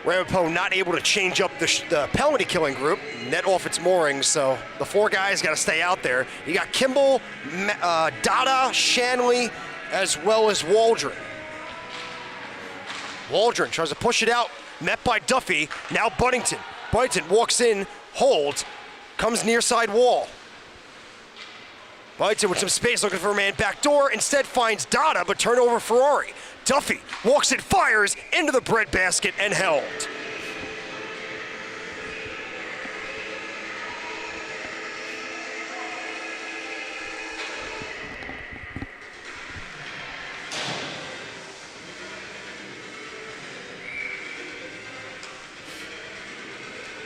Ramapo not able to change up the penalty killing group, net off its moorings, so the four guys got to stay out there. You got Kimball, Dada, Shanley, as well as Waldron. Waldron tries to push it out, met by Duffy, now Buddington. Buddington walks in, holds, comes near side wall. Buddington with some space looking for a man back door, instead finds Dada, but turned over Ferrari. Duffy walks it, fires into the breadbasket and held.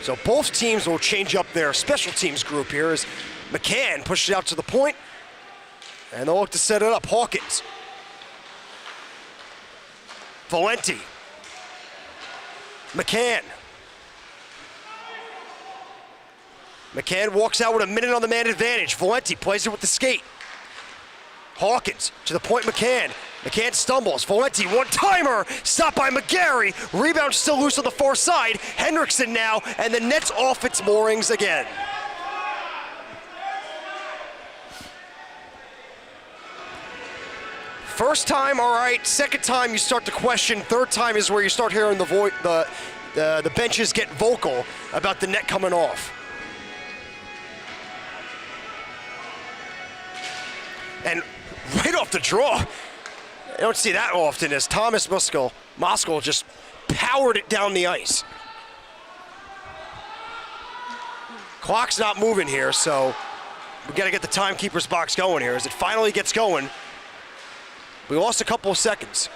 So both teams will change up their special teams group here as McCann pushes it out to the point, and they'll look to set it up. Hawkins. Valenti. McCann. McCann walks out with a minute on the man advantage. Valenti plays it with the skate. Hawkins to the point McCann. McCann stumbles. Valenti, one-timer, stopped by McGarry. Rebound still loose on the far side. Hendrickson now, and the net's off its moorings again. First time, all right. Second time, you start to question. Third time is where you start hearing the benches get vocal about the net coming off. And right off the draw, I don't see that often as Thomas Moskal just powered it down the ice. Clock's not moving here, so we got to get the timekeeper's box going here. As it finally gets going, we lost a couple of seconds.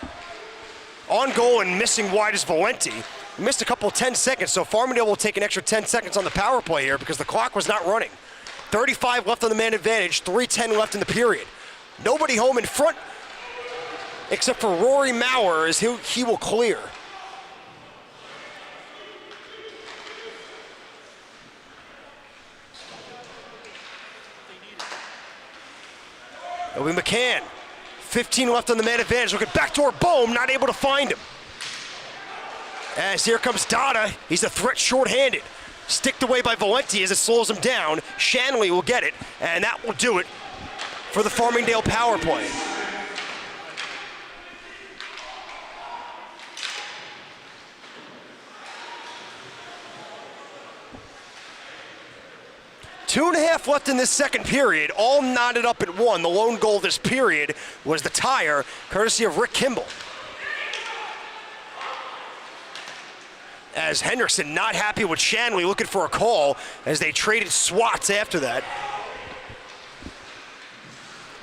On goal and missing wide is Valenti. We missed a couple of 10 seconds, so Farmingdale will take an extra 10 seconds on the power play here because the clock was not running. 35 left on the man advantage, 3:10 left in the period. Nobody home in front except for Rory Maurer as he will clear. It'll be McCann. 15 left on the man advantage. Look at backdoor Bohm, not able to find him. As here comes Dada. He's a threat shorthanded. Sticked away by Valenti as it slows him down. Shanley will get it, and that will do it for the Farmingdale power play. Two and a half left in this second period, all knotted up at one. The lone goal this period was the tire, courtesy of Rick Kimball. As Henderson not happy with Shanley, looking for a call as they traded swats after that.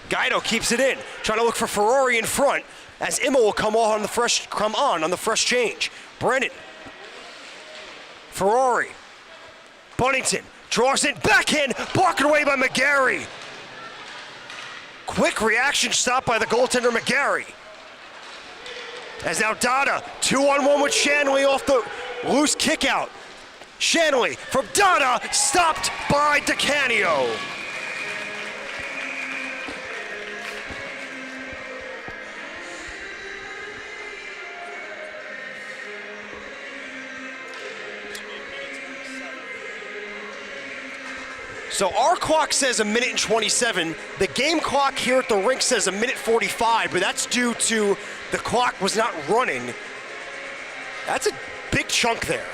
Guido keeps it in, trying to look for Ferrari in front as Immel will come on the fresh change. Brennan, Ferrari, Bunnington. Draws it, backhand, blocked away by McGarry. Quick reaction stop by the goaltender McGarry. As now Dada, 2-on-1 with Shanley off the loose kick out. Shanley from Dada, stopped by DeCanio. So our clock says 1:27. The game clock here at the rink says 1:45, but that's due to the clock was not running. That's a big chunk there.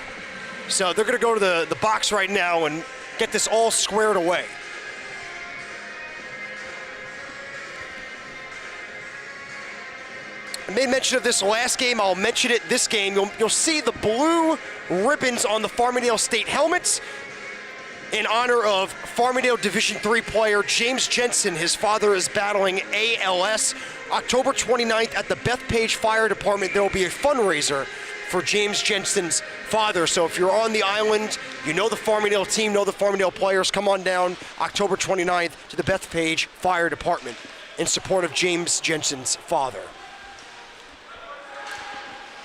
So they're going to go to the box right now and get this all squared away. I made mention of this last game. I'll mention it this game. You'll see the blue ribbons on the Farmingdale State helmets in honor of Farmingdale Division III player James Jensen. His father is battling ALS. October 29th at the Bethpage Fire Department, there will be a fundraiser for James Jensen's father. So if you're on the island, you know the Farmingdale team, know the Farmingdale players, come on down October 29th to the Bethpage Fire Department in support of James Jensen's father.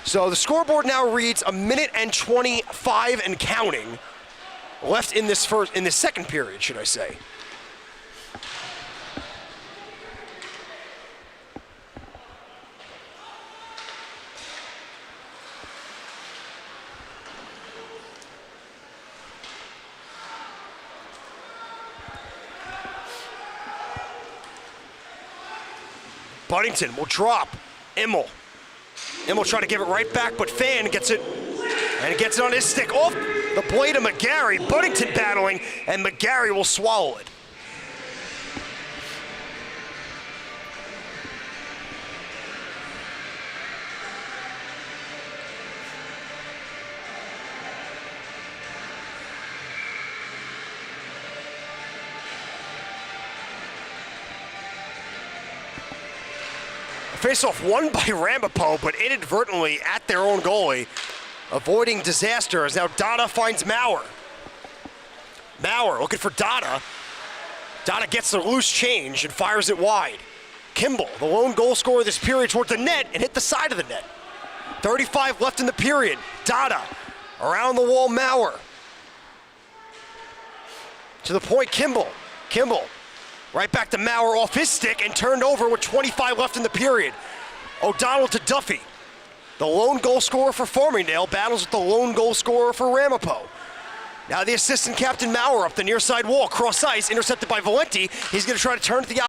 So the scoreboard now reads 1:25 and counting left in this second period, should I say. Buddington will drop. Immel trying to give it right back, but Fan gets it, and gets it on his stick. Off the blade of McGarry. Buddington battling, and McGarry will swallow it. Face-off won by Ramapo, but inadvertently at their own goalie, avoiding disaster as now Dada finds Maurer. Maurer looking for Dada. Dada gets the loose change and fires it wide. Kimball, the lone goal scorer this period, toward the net and hit the side of the net. 35 left in the period. Dada, around the wall Maurer. To the point Kimball. Right back to Maurer off his stick and turned over with 25 left in the period. O'Donnell to Duffy. The lone goal scorer for Farmingdale battles with the lone goal scorer for Ramapo. Now the assistant captain Maurer up the near side wall, cross ice, intercepted by Valenti. He's going to try to turn to the outside.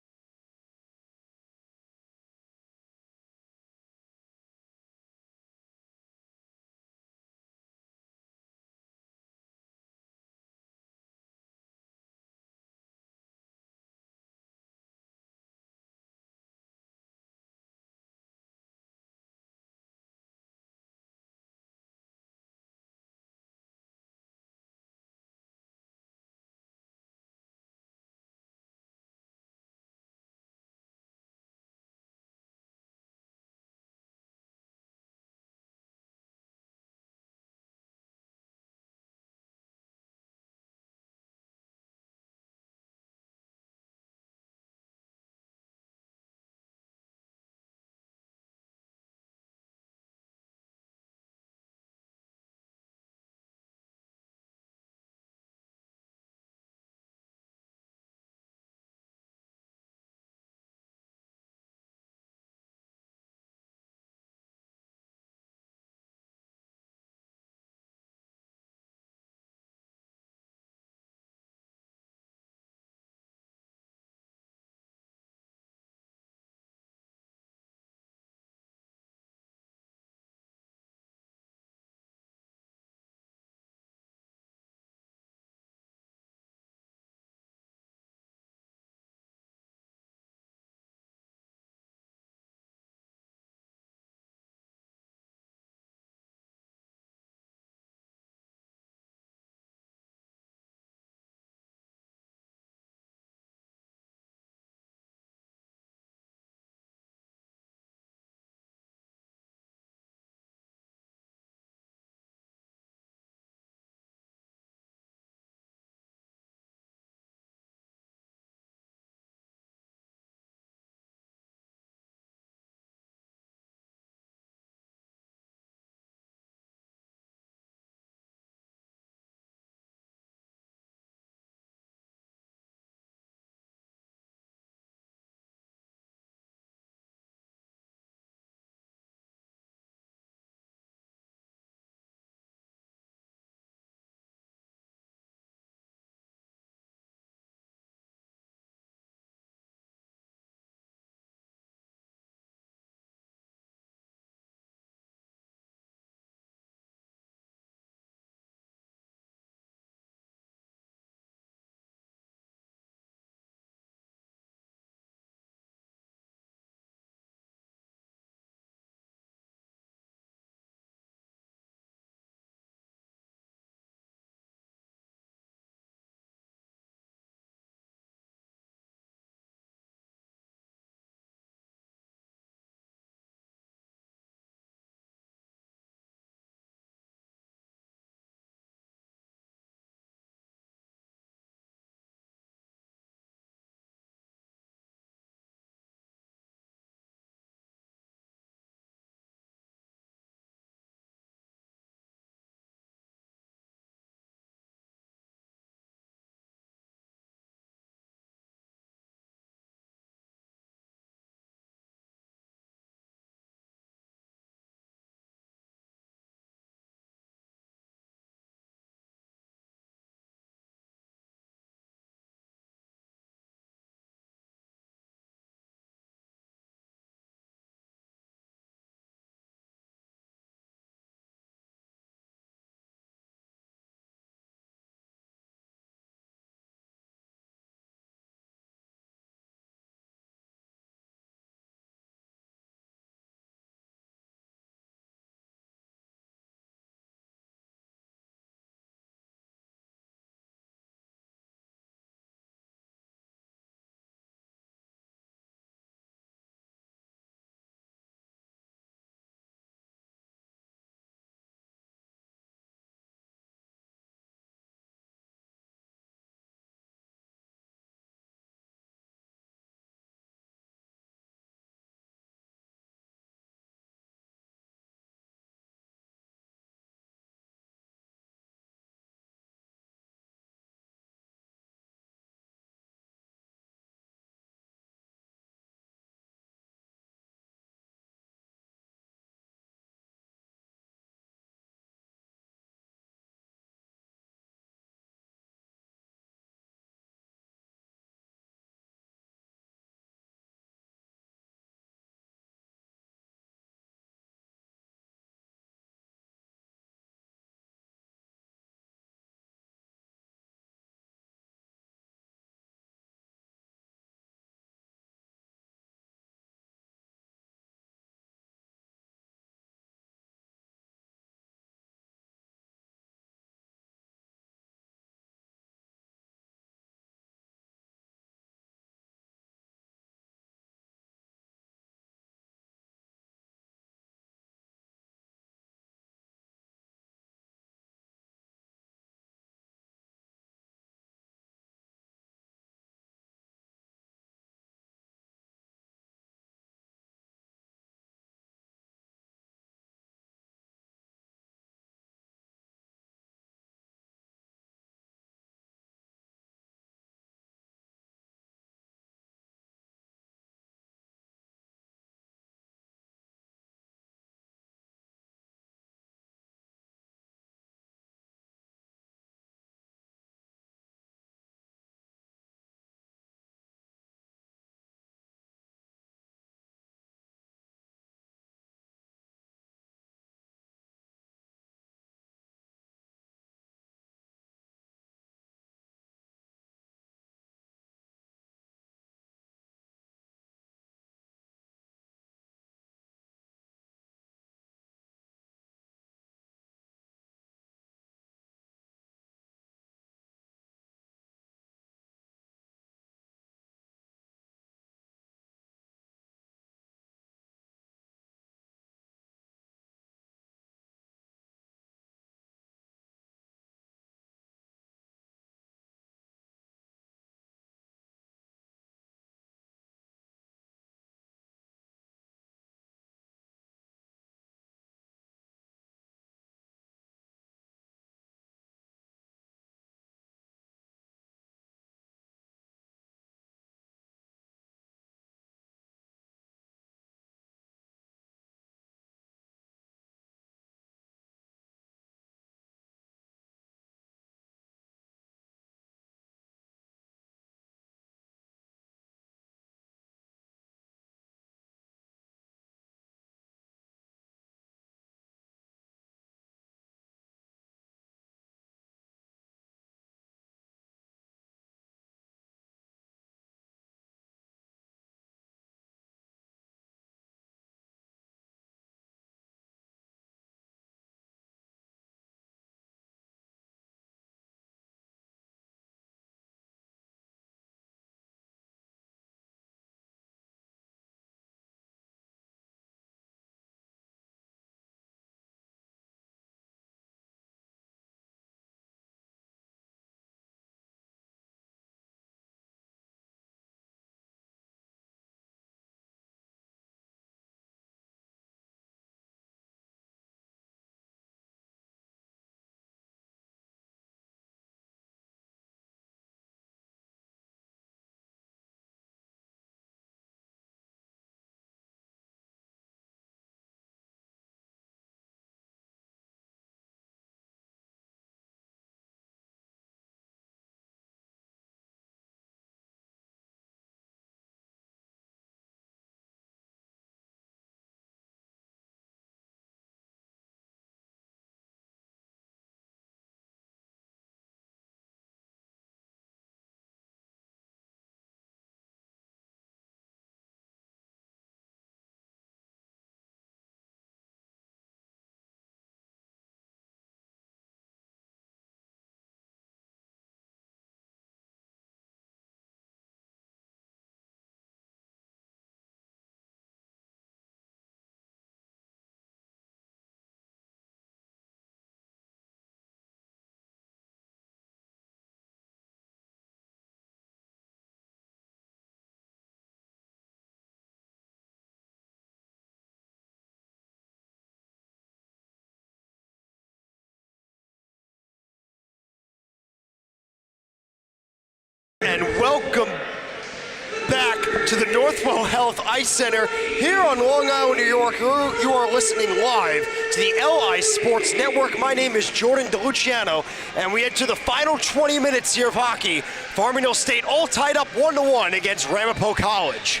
to the Northwell Health Ice Center here on Long Island, New York. You are listening live to the LI Sports Network. My name is Jordan DeLuciano, and we head to the final 20 minutes here of hockey. Farmingdale State all tied up 1-1 against Ramapo College.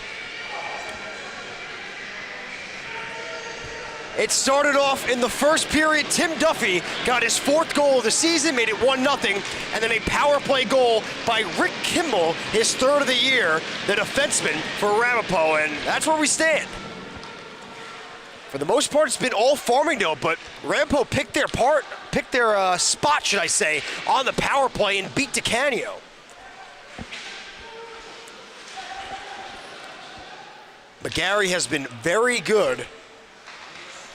It started off in the first period. Tim Duffy got his 4th goal of the season, made it 1-0, and then a power play goal by Rick Kimball, his 3rd of the year, the defenseman for Ramapo, and that's where we stand. For the most part, it's been all Farmingdale, but Ramapo picked their spot, should I say, on the power play and beat DeCanio. McGarry has been very good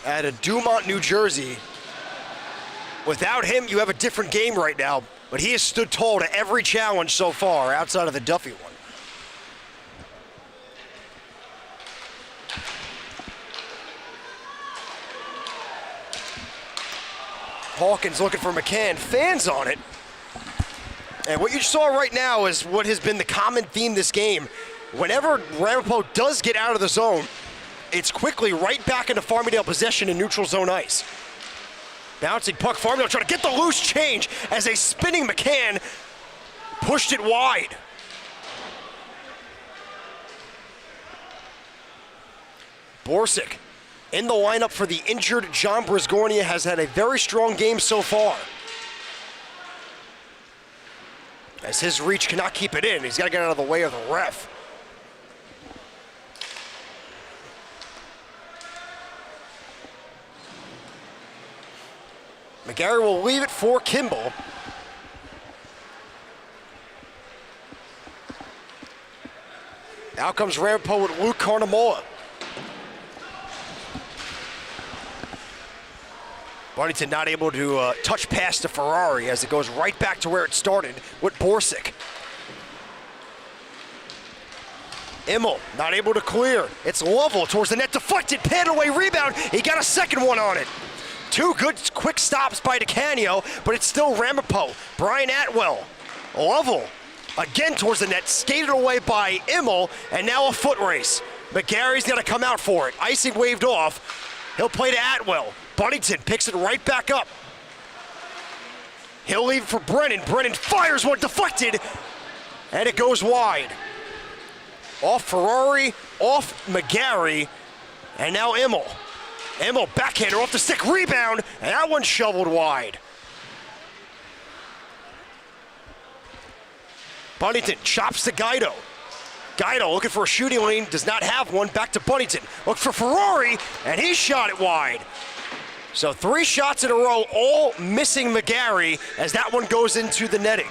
out of Dumont, New Jersey. Without him, you have a different game right now, but he has stood tall to every challenge so far outside of the Duffy one. Hawkins looking for McCann, fans on it. And what you saw right now is what has been the common theme this game. Whenever Ramapo does get out of the zone, it's quickly right back into Farmingdale possession in neutral zone ice. Bouncing puck, Farmingdale trying to get the loose change as a spinning McCann pushed it wide. Borsic in the lineup for the injured John Brisgornia has had a very strong game so far. As his reach cannot keep it in, he's got to get out of the way of the ref. McGarry will leave it for Kimball. Now comes Ramapo with Luke Carnamola. Bunnington not able to touch past to Ferrari as it goes right back to where it started with Borsic. Immel not able to clear. It's Lovell towards the net, deflected, panned away, rebound. He got a second one on it. 2 good quick stops by DeCanio, but it's still Ramapo. Brian Atwell, Lovell, again towards the net, skated away by Immel, and now a foot race. McGarry's got to come out for it. Icing waved off. He'll play to Atwell. Bunnington picks it right back up. He'll leave for Brennan. Brennan fires one, deflected, and it goes wide. Off Ferrari, off McGarry, and now Immel. Immel backhander off the stick, rebound, and that one shoveled wide. Bunnington chops to Guido. Guido looking for a shooting lane, does not have one, back to Bunnington. Look for Ferrari, and he shot it wide. So 3 shots in a row, all missing McGarry as that one goes into the netting.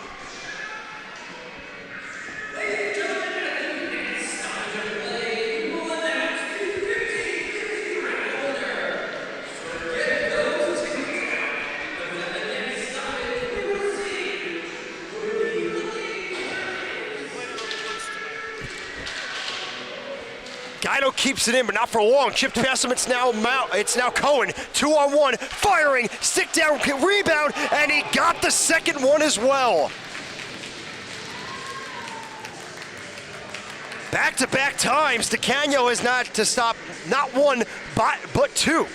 Guido keeps it in, but not for long. Chipped past him, it's now Cohen. 2-on-1, firing, stick down, rebound, and he got the second one as well. Back-to-back times, DeCanio has not to stop not one, but 2.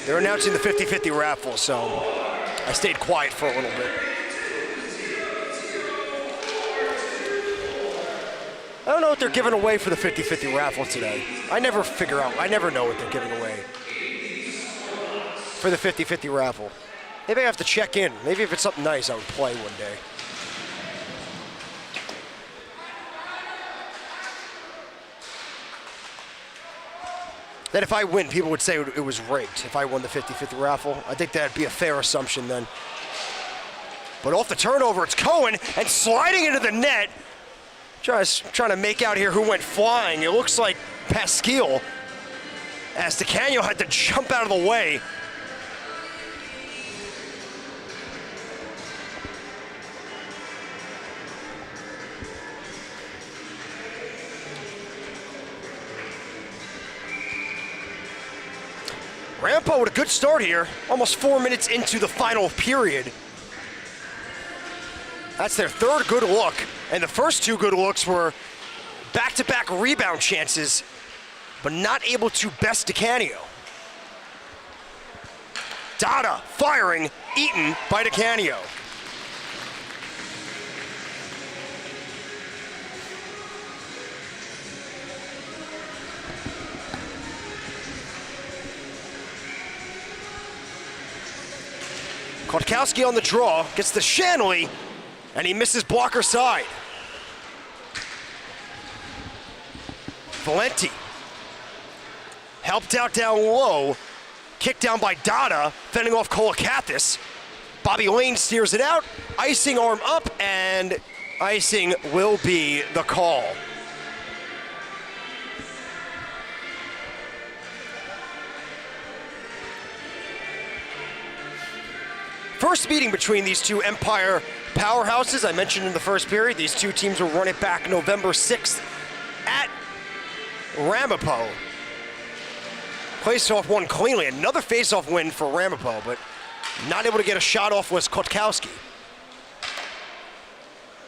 They're announcing the 50-50 raffle, so I stayed quiet for a little bit. I don't know what they're giving away for the 50-50 raffle today. I never know what they're giving away for the 50-50 raffle. Maybe I have to check in. Maybe if it's something nice, I would play one day. That if I win, people would say it was rigged if I won the 50-50 raffle. I think that'd be a fair assumption then. But off the turnover, it's Cohen, and sliding into the net. Trying to make out here who went flying. It looks like Pasquill, as DeCanio had to jump out of the way. Ramapo with a good start here, almost 4 minutes into the final period. That's their third good look, and the first two good looks were back-to-back rebound chances, but not able to best DeCanio. Dada firing, eaten by DeCanio. Kotkowski on the draw, gets to Shanley, and he misses blocker side. Valenti helped out down low, kicked down by Dada, fending off Kolakathis. Bobby Lane steers it out, icing arm up, and icing will be the call. First meeting between these two Empire powerhouses, I mentioned in the first period, these two teams will run it back November 6th at Ramapo. Face-off won cleanly. Another face-off win for Ramapo, but not able to get a shot off was Kotkowski.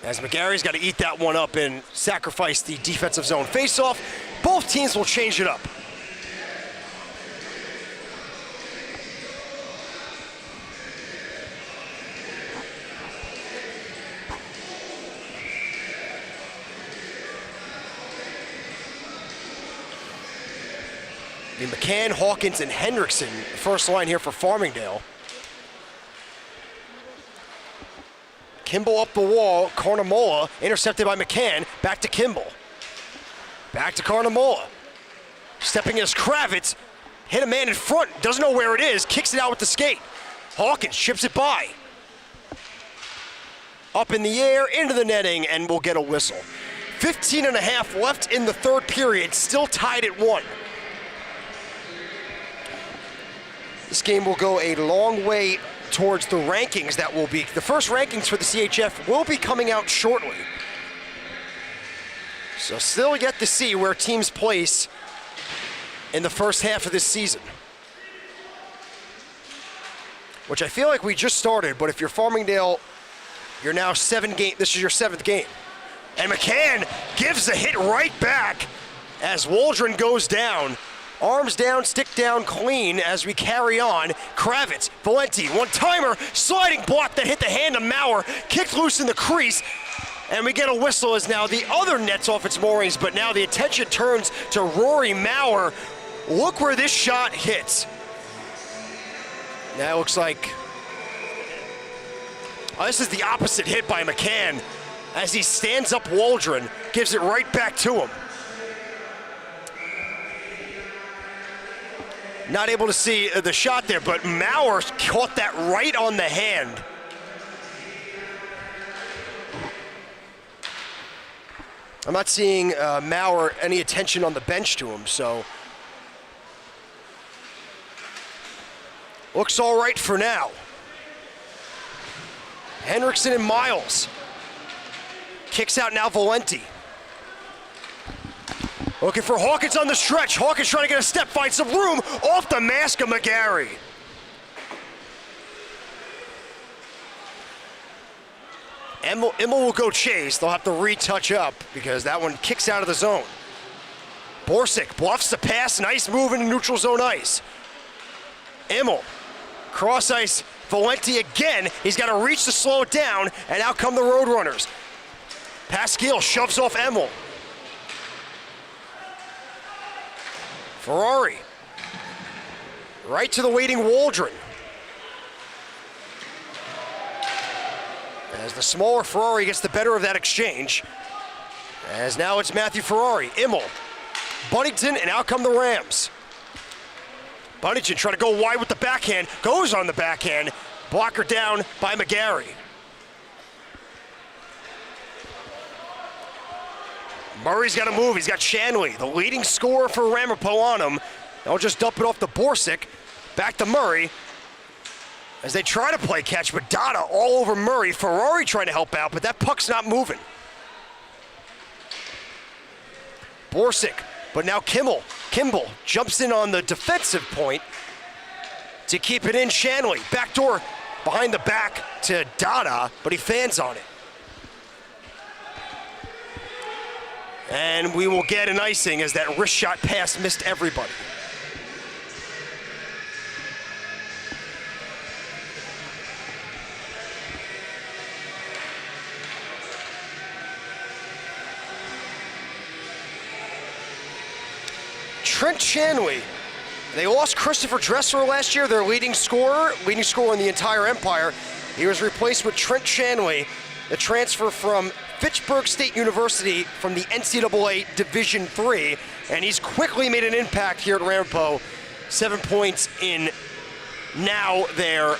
As McGarry's got to eat that one up and sacrifice the defensive zone face-off. Both teams will change it up. McCann, Hawkins, and Hendrickson, first line here for Farmingdale. Kimball up the wall, Carnamola, intercepted by McCann, back to Kimball. Back to Carnamola. Stepping as Kravitz, hit a man in front, doesn't know where it is, kicks it out with the skate. Hawkins chips it by. Up in the air, into the netting, and we'll get a whistle. 15 and a half left in the third period, still tied at 1. This game will go a long way towards the rankings that will be. The first rankings for the CHF will be coming out shortly. So still yet to see where teams place in the first half of this season. Which I feel like we just started, but if you're Farmingdale, you're now 7 games, this is your 7th game. And McCann gives a hit right back as Waldron goes down. Arms down, stick down, clean as we carry on. Kravitz, Valenti, one-timer, sliding block that hit the hand of Maurer, kicked loose in the crease, and we get a whistle as now the other nets off its moorings, but now the attention turns to Rory Maurer. Look where this shot hits. Now it looks like, this is the opposite hit by McCann as he stands up Waldron, gives it right back to him. Not able to see the shot there, but Maurer caught that right on the hand. I'm not seeing Maurer any attention on the bench to him, so. Looks all right for now. Hendrickson and Miles. Kicks out now Valenti. Looking for Hawkins on the stretch. Hawkins trying to get a step, find some room off the mask of McGarry. Immel will go chase. They'll have to retouch up because that one kicks out of the zone. Borsic bluffs the pass. Nice move into neutral zone ice. Immel, cross ice. Valenti again. He's got to reach to slow it down, and out come the Roadrunners. Pasquill shoves off Immel. Ferrari, right to the waiting Waldron. As the smaller Ferrari gets the better of that exchange. As now it's Matthew Ferrari, Immel, Buddington, and out come the Rams. Buddington trying to go wide with the backhand, goes on the backhand, blocker down by McGarry. Murray's got to move. He's got Shanley, the leading scorer for Ramapo on him. They'll just dump it off to Borsic. Back to Murray as they try to play catch, but Dada all over Murray. Ferrari trying to help out, but that puck's not moving. Borsic, but now Kimball jumps in on the defensive point to keep it in. Shanley, backdoor behind the back to Dada, but he fans on it. And we will get an icing as that wrist shot pass missed everybody. Trent Shanley. They lost Christopher Dressler last year, their leading scorer in the entire Empire. He was replaced with Trent Shanley, the transfer from Fitchburg State University from the NCAA Division III, and he's quickly made an impact here at Ramapo. 7 points in now their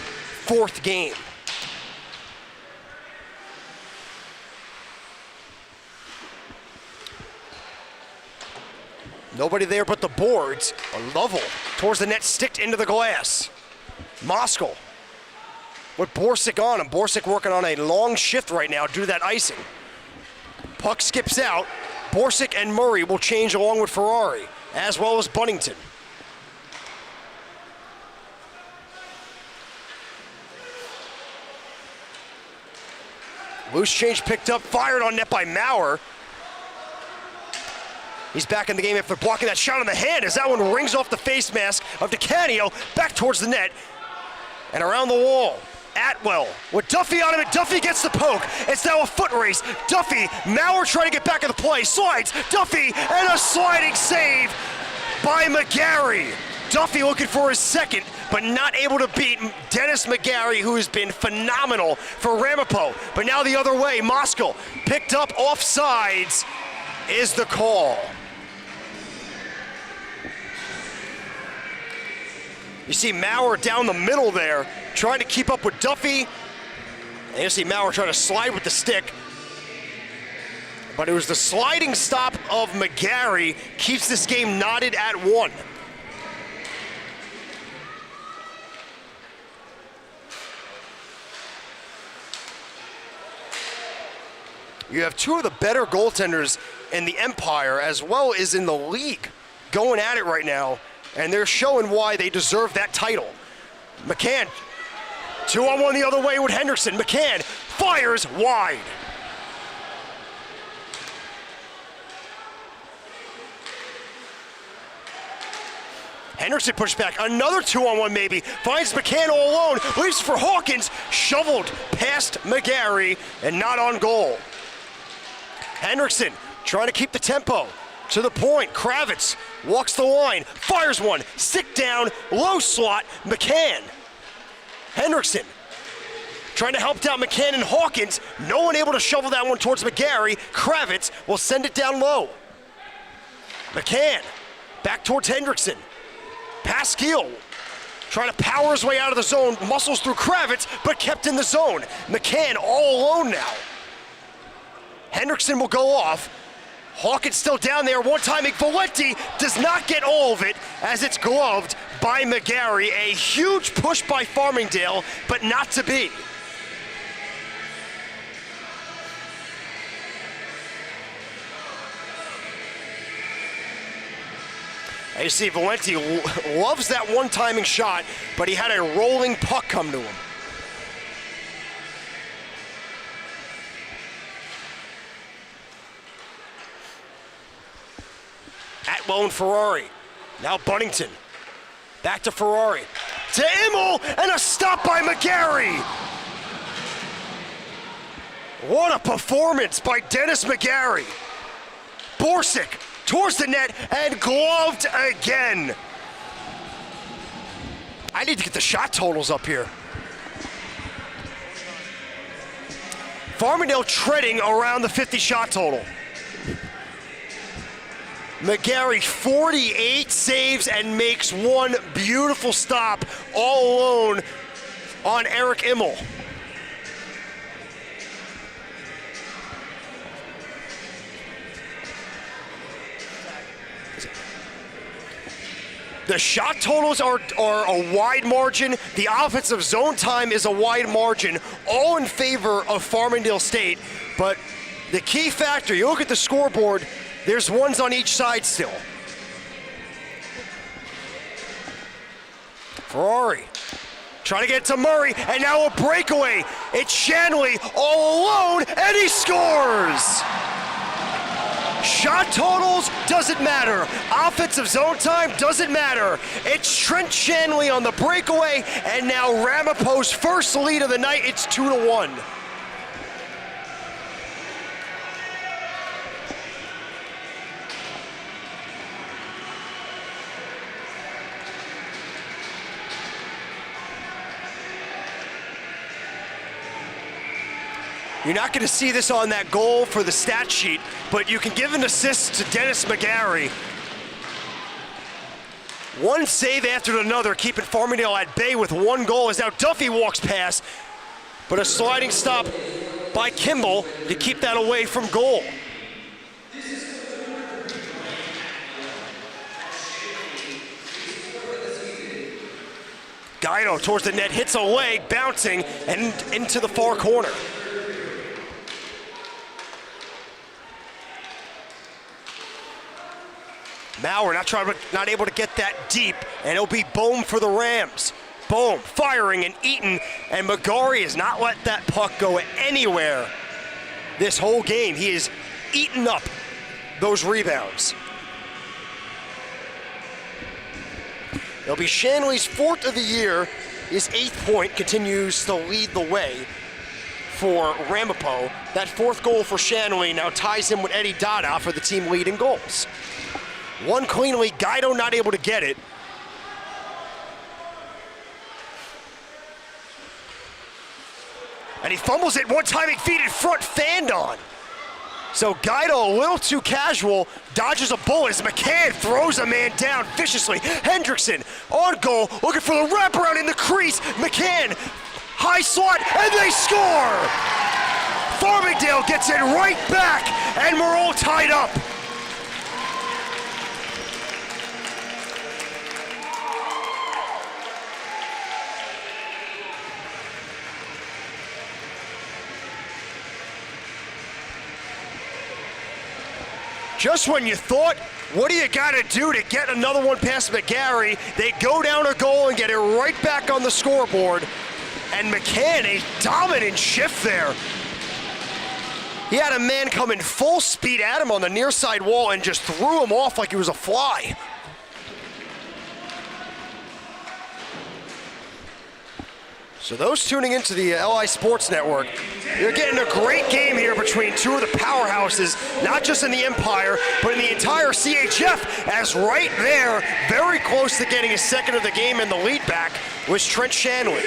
4th game. Nobody there but the boards. Lovell towards the net, sticked into the glass. Moskal with Borsick on him. Borsick working on a long shift right now due to that icing. Puck skips out. Borsick and Murray will change along with Ferrari, as well as Bunnington. Loose change picked up, fired on net by Maurer. He's back in the game after blocking that shot on the hand as that one rings off the face mask of DeCanio, back towards the net and around the wall. Atwell with Duffy on him, and Duffy gets the poke. It's now a foot race. Duffy, Maurer trying to get back in the play, slides, Duffy, and a sliding save by McGarry. Duffy looking for his second, but not able to beat Dennis McGarry, who has been phenomenal for Ramapo. But now the other way, Moskal picked up offsides is the call. You see Maurer down the middle there, trying to keep up with Duffy. And you see Maurer trying to slide with the stick. But it was the sliding stop of McGarry keeps this game knotted at 1. You have two of the better goaltenders in the Empire as well as in the league going at it right now, and they're showing why they deserve that title. McCann, 2-on-1 the other way with Henderson. McCann fires wide. Henderson pushed back, another 2-on-1 maybe, finds McCann all alone, leaves for Hawkins, shoveled past McGarry and not on goal. Hendrickson trying to keep the tempo to the point. Kravitz walks the line, fires one, stick down, low slot, McCann. Hendrickson trying to help down McCann and Hawkins. No one able to shovel that one towards McGarry. Kravitz will send it down low. McCann back towards Hendrickson. Pasquill trying to power his way out of the zone, muscles through Kravitz, but kept in the zone. McCann all alone now. Hendrickson will go off. Hawkins still down there, one-timing. Valenti does not get all of it as it's gloved by McGarry. A huge push by Farmingdale, but not to be. And you see Valenti loves that one-timing shot, but he had a rolling puck come to him. Atwell and Ferrari. Now Bunnington. Back to Ferrari. To Immel, and a stop by McGarry. What a performance by Dennis McGarry. Borsick towards the net and gloved again. I need to get the shot totals up here. Farmingdale treading around the 50 shot total. McGarry 48 saves and makes one beautiful stop all alone on Eric Immel. The shot totals are a wide margin. The offensive zone time is a wide margin, all in favor of Farmingdale State. But the key factor, you look at the scoreboard, there's ones on each side still. Ferrari Trying to get it to Murray, and now a breakaway. It's Shanley all alone, and he scores! Shot totals doesn't matter. Offensive zone time doesn't matter. It's Trent Shanley on the breakaway, and now Ramapo's first lead of the night. It's 2-1. You're not going to see this on that goal for the stat sheet, but you can give an assist to Dennis McGarry. One save after another, keeping Farmingdale at bay with one goal as now Duffy walks past, but a sliding stop by Kimball to keep that away from goal. Guido towards the net, hits a leg, bouncing, and into the far corner. Maurer not able to get that deep, and it'll be Bohm for the Rams. Bohm firing and eating, and McGarry has not let that puck go anywhere this whole game. He is eating up those rebounds. It'll be Shanley's 4th of the year. His 8th point continues to lead the way for Ramapo. That 4th goal for Shanley now ties him with Eddie Dada for the team lead in goals. One cleanly, Guido not able to get it. And he fumbles it, one-timing feet in front, fanned on. So Guido a little too casual, dodges a bullet as McCann throws a man down viciously. Hendrickson on goal, looking for the wraparound in the crease. McCann, high slot, and they score! Farmingdale gets it right back, and we're all tied up. Just when you thought, what do you got to do to get another one past McGarry, they go down a goal and get it right back on the scoreboard. And McCann, a dominant shift there. He had a man coming full speed at him on the near side wall and just threw him off like he was a fly. So those tuning into the LI Sports Network, you're getting a great game here between two of the powerhouses, not just in the Empire, but in the entire CHF, as right there, very close to getting a second of the game in the lead back, was Trent Shanley.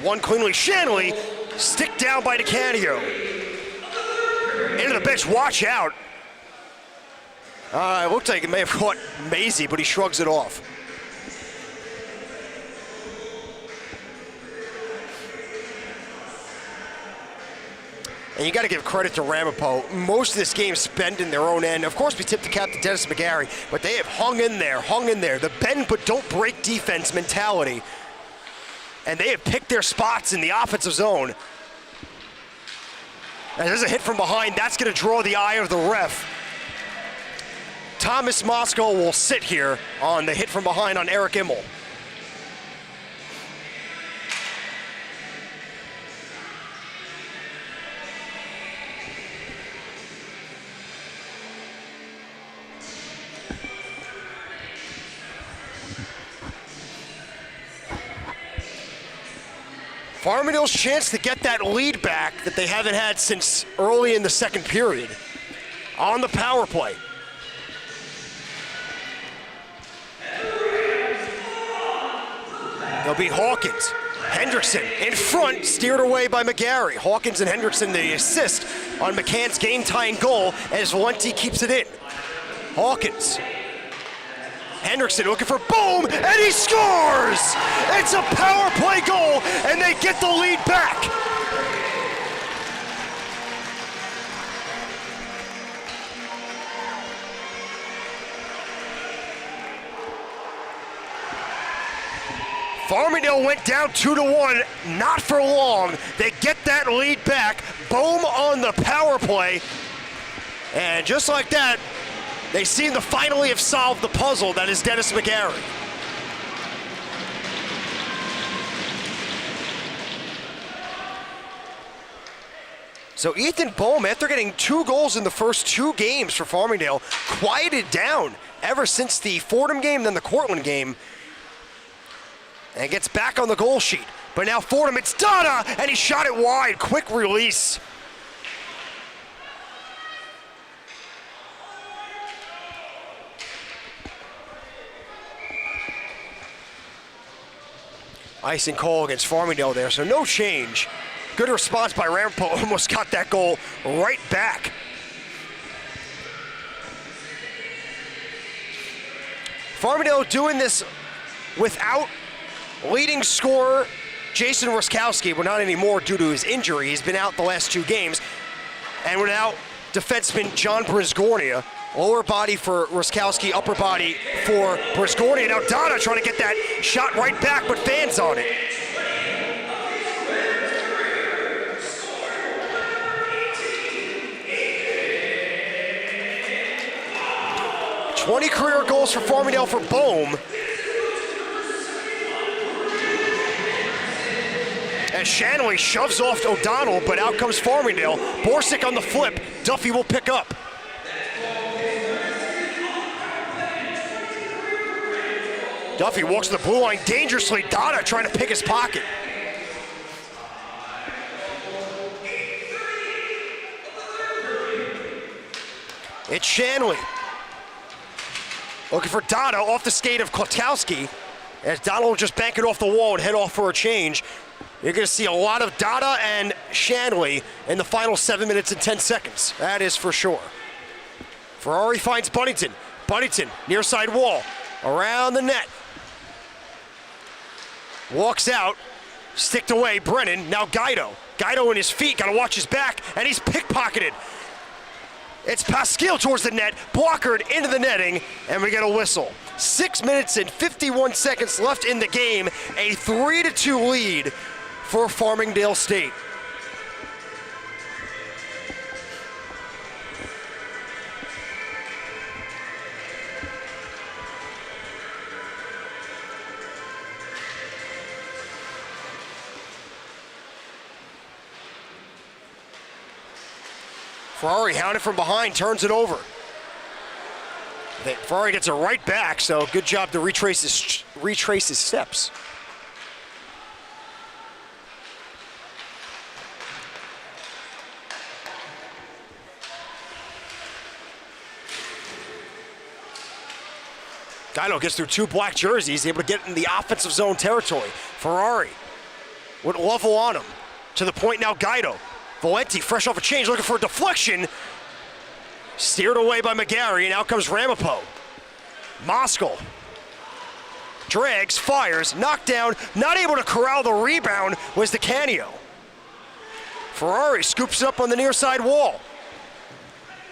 One cleanly, Shanley, stick down by DeCanio. Into the bench, watch out. It looked like it may have caught Maisie, but he shrugs it off. And you got to give credit to Ramapo. Most of this game spent in their own end. Of course, we tipped the cap to Dennis McGarry, but they have hung in there. The bend but don't break defense mentality. And they have picked their spots in the offensive zone. And there's a hit from behind. That's going to draw the eye of the ref. Thomas Moscow will sit here on the hit from behind on Eric Immel. Farmingdale's chance to get that lead back that they haven't had since early in the second period on the power play. They'll be Hawkins. Hendrickson in front, steered away by McGarry. Hawkins and Hendrickson the assist on McCann's game-tying goal as Valenti keeps it in. Hawkins. Hendrickson looking for Bohm, and he scores! It's a power play goal, and they get the lead back. Farmingdale Farmingdale went down 2-1, not for long. They get that lead back. Bohm on the power play. And just like that, they seem to finally have solved the puzzle that is Dennis McGarry. So Ethan Bohm, after getting 2 goals in the first 2 games for Farmingdale, quieted down ever since the Fordham game, then the Cortland game, and gets back on the goal sheet. But now Fordham, it's Dada, and he shot it wide. Quick release. Icing call against Farmingdale there, so no change. Good response by Ramapo, almost got that goal right back. Farmingdale doing this without leading scorer Jason Ruskowski, but not anymore due to his injury. He's been out the last 2 games. And without defenseman John Brisgornia. Lower body for Ruskowski, upper body for Brisgornia. Now Donna trying to get that shot right back, but fans on it. 20 career goals for Farmingdale for Bohm. As Shanley shoves off to O'Donnell, but out comes Farmingdale. Borsick on the flip. Duffy will pick up. Duffy walks to the blue line dangerously. Dada trying to pick his pocket. It's Shanley. Looking for Dada off the skate of Klotowski. As Dada will just bank it off the wall and head off for a change. You're going to see a lot of Dada and Shanley in the final 7 minutes and 10 seconds. That is for sure. Ferrari finds Bunnington. Bunnington, near side wall, around the net. Walks out, sticked away, Brennan, now Guido. Guido in his feet, gotta watch his back, and he's pickpocketed. It's Pasquill towards the net, blockered into the netting, and we get a whistle. 6 minutes and 51 seconds left in the game, a 3-2 lead for Farmingdale State. Ferrari hounded from behind, turns it over. Ferrari gets it right back, so good job to retrace his steps. Guido gets through 2 black jerseys, able to get in the offensive zone territory. Ferrari with level on him. To the point now, Guido. Valenti, fresh off a change, looking for a deflection. Steered away by McGarry, and out comes Ramapo. Moskal drags, fires, knocked down, not able to corral the rebound was DeCanio. Ferrari scoops it up on the near side wall.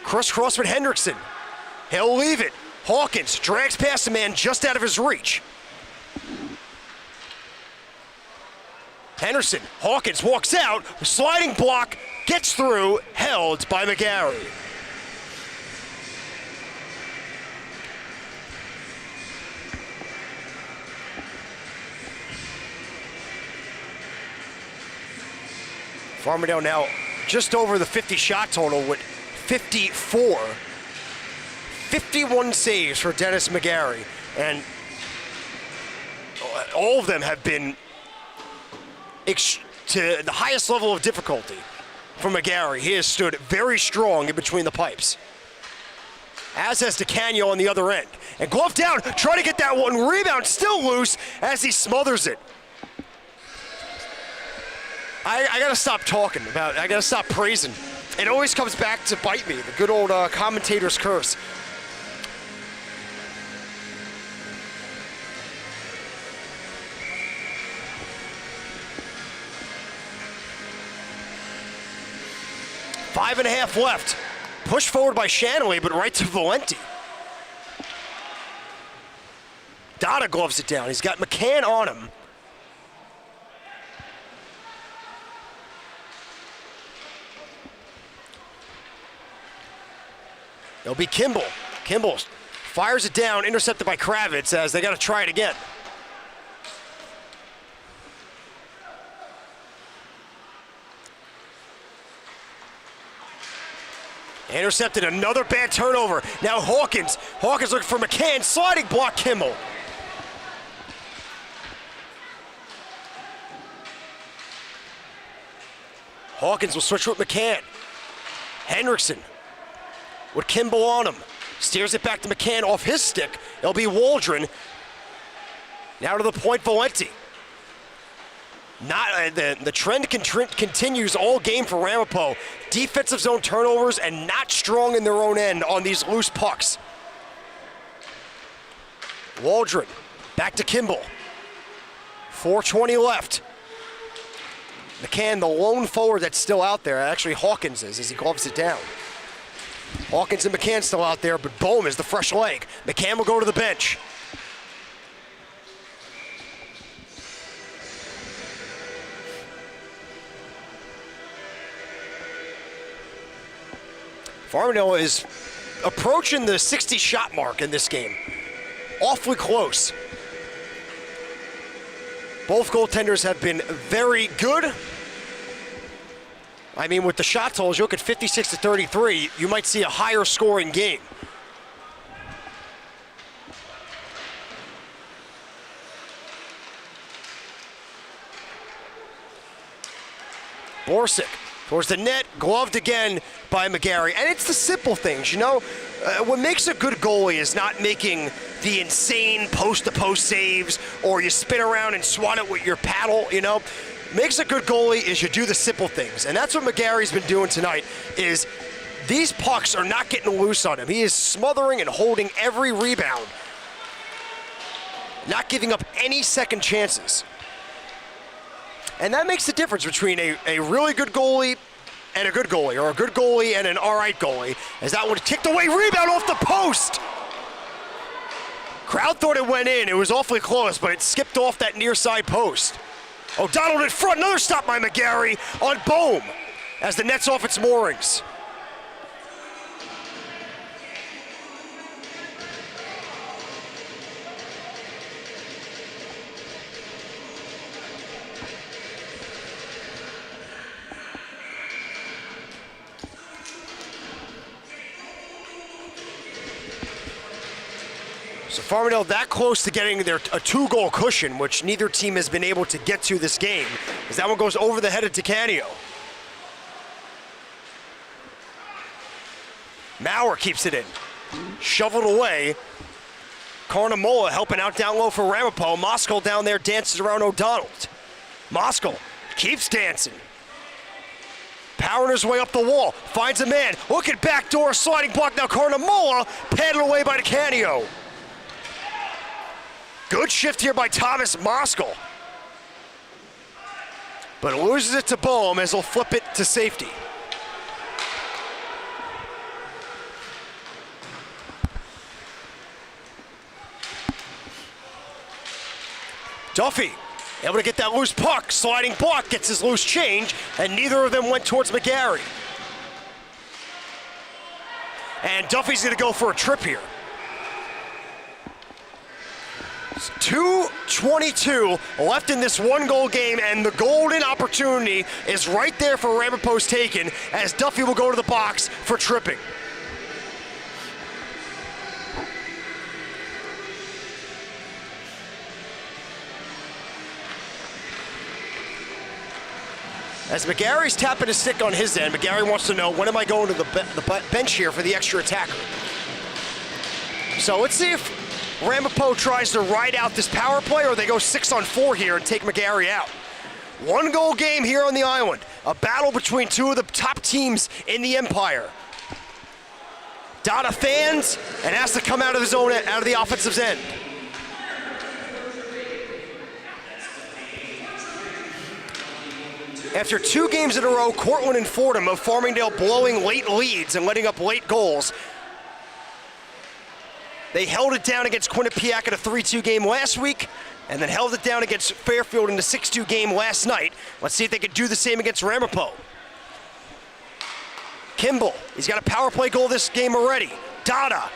Cross with Hendrickson. He'll leave it. Hawkins drags past the man just out of his reach. Henderson, Hawkins walks out, sliding block, gets through, held by McGarry. Farmingdale now just over the 50 shot total with 54. 51 saves for Dennis McGarry, and all of them have been to the highest level of difficulty for McGarry. He has stood very strong in between the pipes. As has DeCanio on the other end. And glove down, trying to get that one. Rebound still loose as he smothers it. I gotta stop talking about it. I gotta stop praising. It always comes back to bite me, the good old commentator's curse. Five and a half left. Pushed forward by Shanley, but right to Valenti. Dada gloves it down. He's got McCann on him. It'll be Kimball. Kimball fires it down, intercepted by Kravitz as they got to try it again. Intercepted, another bad turnover. Now Hawkins. Hawkins looking for McCann, sliding block Kimball. Hawkins will switch with McCann. Henriksen with Kimball on him. Steers it back to McCann off his stick. It'll be Waldron. Now to the point, Valenti. The trend continues all game for Ramapo. Defensive zone turnovers and not strong in their own end on these loose pucks. Waldron back to Kimball. 4:20 left. McCann, the lone forward that's still out there. Actually, Hawkins is as he gloves it down. Hawkins and McCann still out there, but Bohm is the fresh leg. McCann will go to the bench. Farmingdale is approaching the 60 shot mark in this game. Awfully close. Both goaltenders have been very good. I mean, with the shot totals, you look at 56-33, you might see a higher scoring game. Borsick towards the net, gloved again by McGarry. And it's the simple things, you know. What makes a good goalie is not making the insane post-to-post saves or you spin around and swat it with your paddle, you know. Makes a good goalie is you do the simple things. And that's what McGarry's been doing tonight is these pucks are not getting loose on him. He is smothering and holding every rebound. Not giving up any second chances. And that makes the difference between a really good goalie and a good goalie, or a good goalie and an all right goalie, as that one kicked away, rebound off the post. Crowd thought it went in. It was awfully close, but it skipped off that near side post. O'Donnell in front, another stop by McGarry on Bohm as the net's off its moorings. So Farmingdale that close to getting a 2-goal cushion, which neither team has been able to get to this game, as that one goes over the head of DeCanio. Maurer keeps it in. Shoveled away. Carnamola helping out down low for Ramapo. Moskal down there dances around O'Donnell. Moskal keeps dancing. Powering his way up the wall. Finds a man. Look at backdoor sliding block now. Carnamola paddled away by DeCanio. Good shift here by Thomas Moskal. But loses it to Bohm as he'll flip it to safety. Duffy able to get that loose puck. Sliding block gets his loose change, and neither of them went towards McGarry. And Duffy's going to go for a trip here. 2:22 left in this 1-goal game, and the golden opportunity is right there for Ramapo's taken as Duffy will go to the box for tripping. As McGarry's tapping his stick on his end, McGarry wants to know, when am I going to the bench here for the extra attacker? So let's see if Ramapo tries to ride out this power play, or they go 6-on-4 here and take McGarry out. 1-goal game here on the island. A battle between two of the top teams in the Empire. Donna fans and has to come out of his own end, out of the offensive's end. After 2 games in a row, Cortland and Fordham of Farmingdale blowing late leads and letting up late goals. They held it down against Quinnipiac in a 3-2 game last week, and then held it down against Fairfield in the 6-2 game last night. Let's see if they can do the same against Ramapo. Kimball, he's got a power play goal this game already. Dada.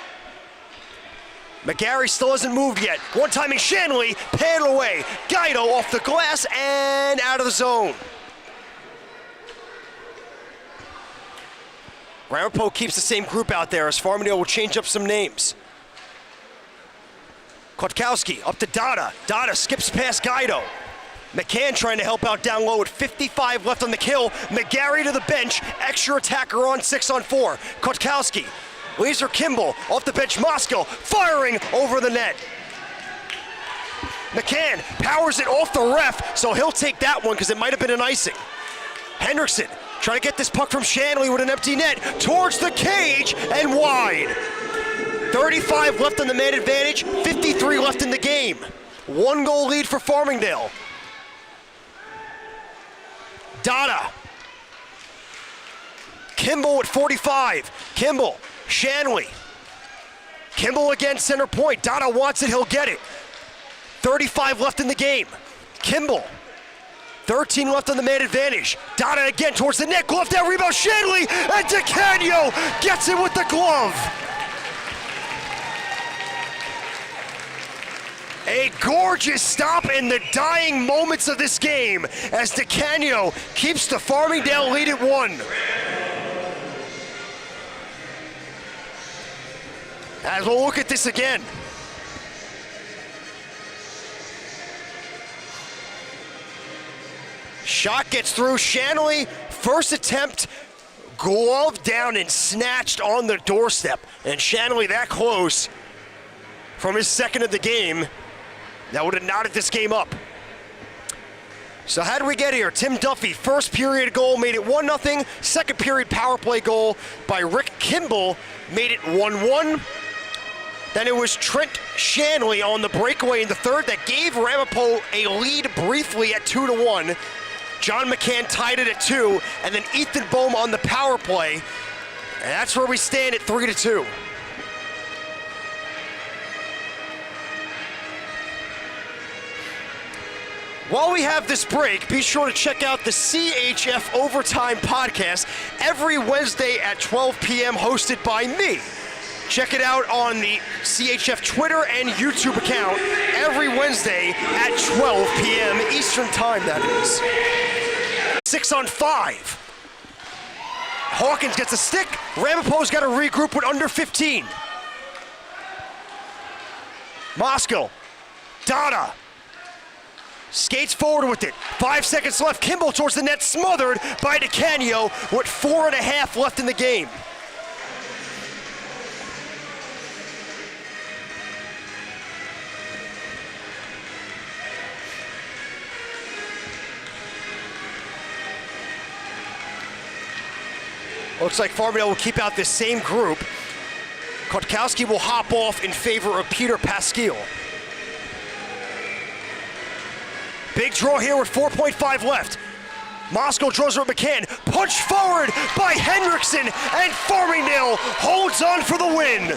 McGarry still hasn't moved yet. One timing Shanley, paddle away. Guido off the glass and out of the zone. Ramapo keeps the same group out there as Farmingdale will change up some names. Kotkowski up to Dada. Dada skips past Guido. McCann trying to help out down low with 55 left on the kill. McGarry to the bench. Extra attacker on 6-on-4. Kotkowski. Laser Kimball off the bench. Moscow firing over the net. McCann powers it off the ref, so he'll take that one because it might have been an icing. Hendrickson trying to get this puck from Shanley with an empty net towards the cage and wide. 35 left on the man advantage, 53 left in the game. 1 goal lead for Farmingdale. Dada. Kimball at 45. Kimball, Shanley. Kimball again, center point. Dada wants it, he'll get it. 35 left in the game. Kimball. 13 left on the man advantage. Dada again towards the net, glove down, rebound, Shanley, and DeCanio gets it with the glove. A gorgeous stop in the dying moments of this game as DeCanio keeps the Farmingdale lead at 1. As we'll look at this again. Shot gets through. Shanley, first attempt, glove down and snatched on the doorstep. And Shanley that close from his second of the game. That would have knotted this game up. So how did we get here? Tim Duffy, first period goal, made it 1-0. Second period power play goal by Rick Kimball made it 1-1. Then it was Trent Shanley on the breakaway in the third that gave Ramapo a lead briefly at 2-1. John McCann tied it at 2, and then Ethan Bohm on the power play. And that's where we stand at 3-2. While we have this break, be sure to check out the CHF Overtime podcast every Wednesday at 12 p.m. hosted by me. Check it out on the CHF Twitter and YouTube account every Wednesday at 12 p.m. Eastern Time, that is. 6-on-5. Hawkins gets a stick. Ramapo's got to regroup with under 15. Moscow. Dada. Skates forward with it. 5 seconds left. Kimball towards the net, smothered by DeCanio with 4.5 left in the game. Looks like Farmingdale will keep out this same group. Kotkowski will hop off in favor of Peter Pasquill. Big draw here with 4.5 left. Moscow draws with McCann. Punched forward by Hendrickson, and Farmingdale holds on for the win.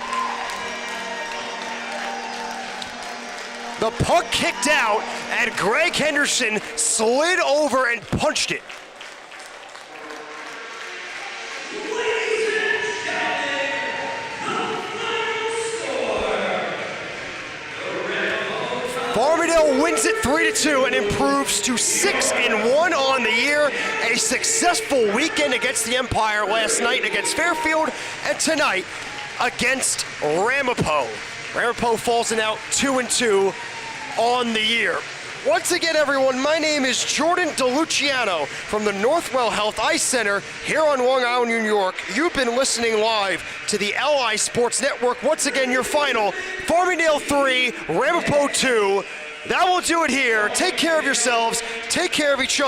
The puck kicked out, and Greg Henderson slid over and punched it. Farmingdale wins it 3-2 and improves to 6-1 on the year. A successful weekend against the Empire last night against Fairfield, and tonight against Ramapo. Ramapo falls in out 2-2 on the year. Once again, everyone, my name is Jordan DeLuciano from the Northwell Health Ice Center here on Long Island, New York. You've been listening live to the LI Sports Network. Once again, your final, Farmingdale 3, Ramapo 2. That will do it here. Take care of yourselves. Take care of each other.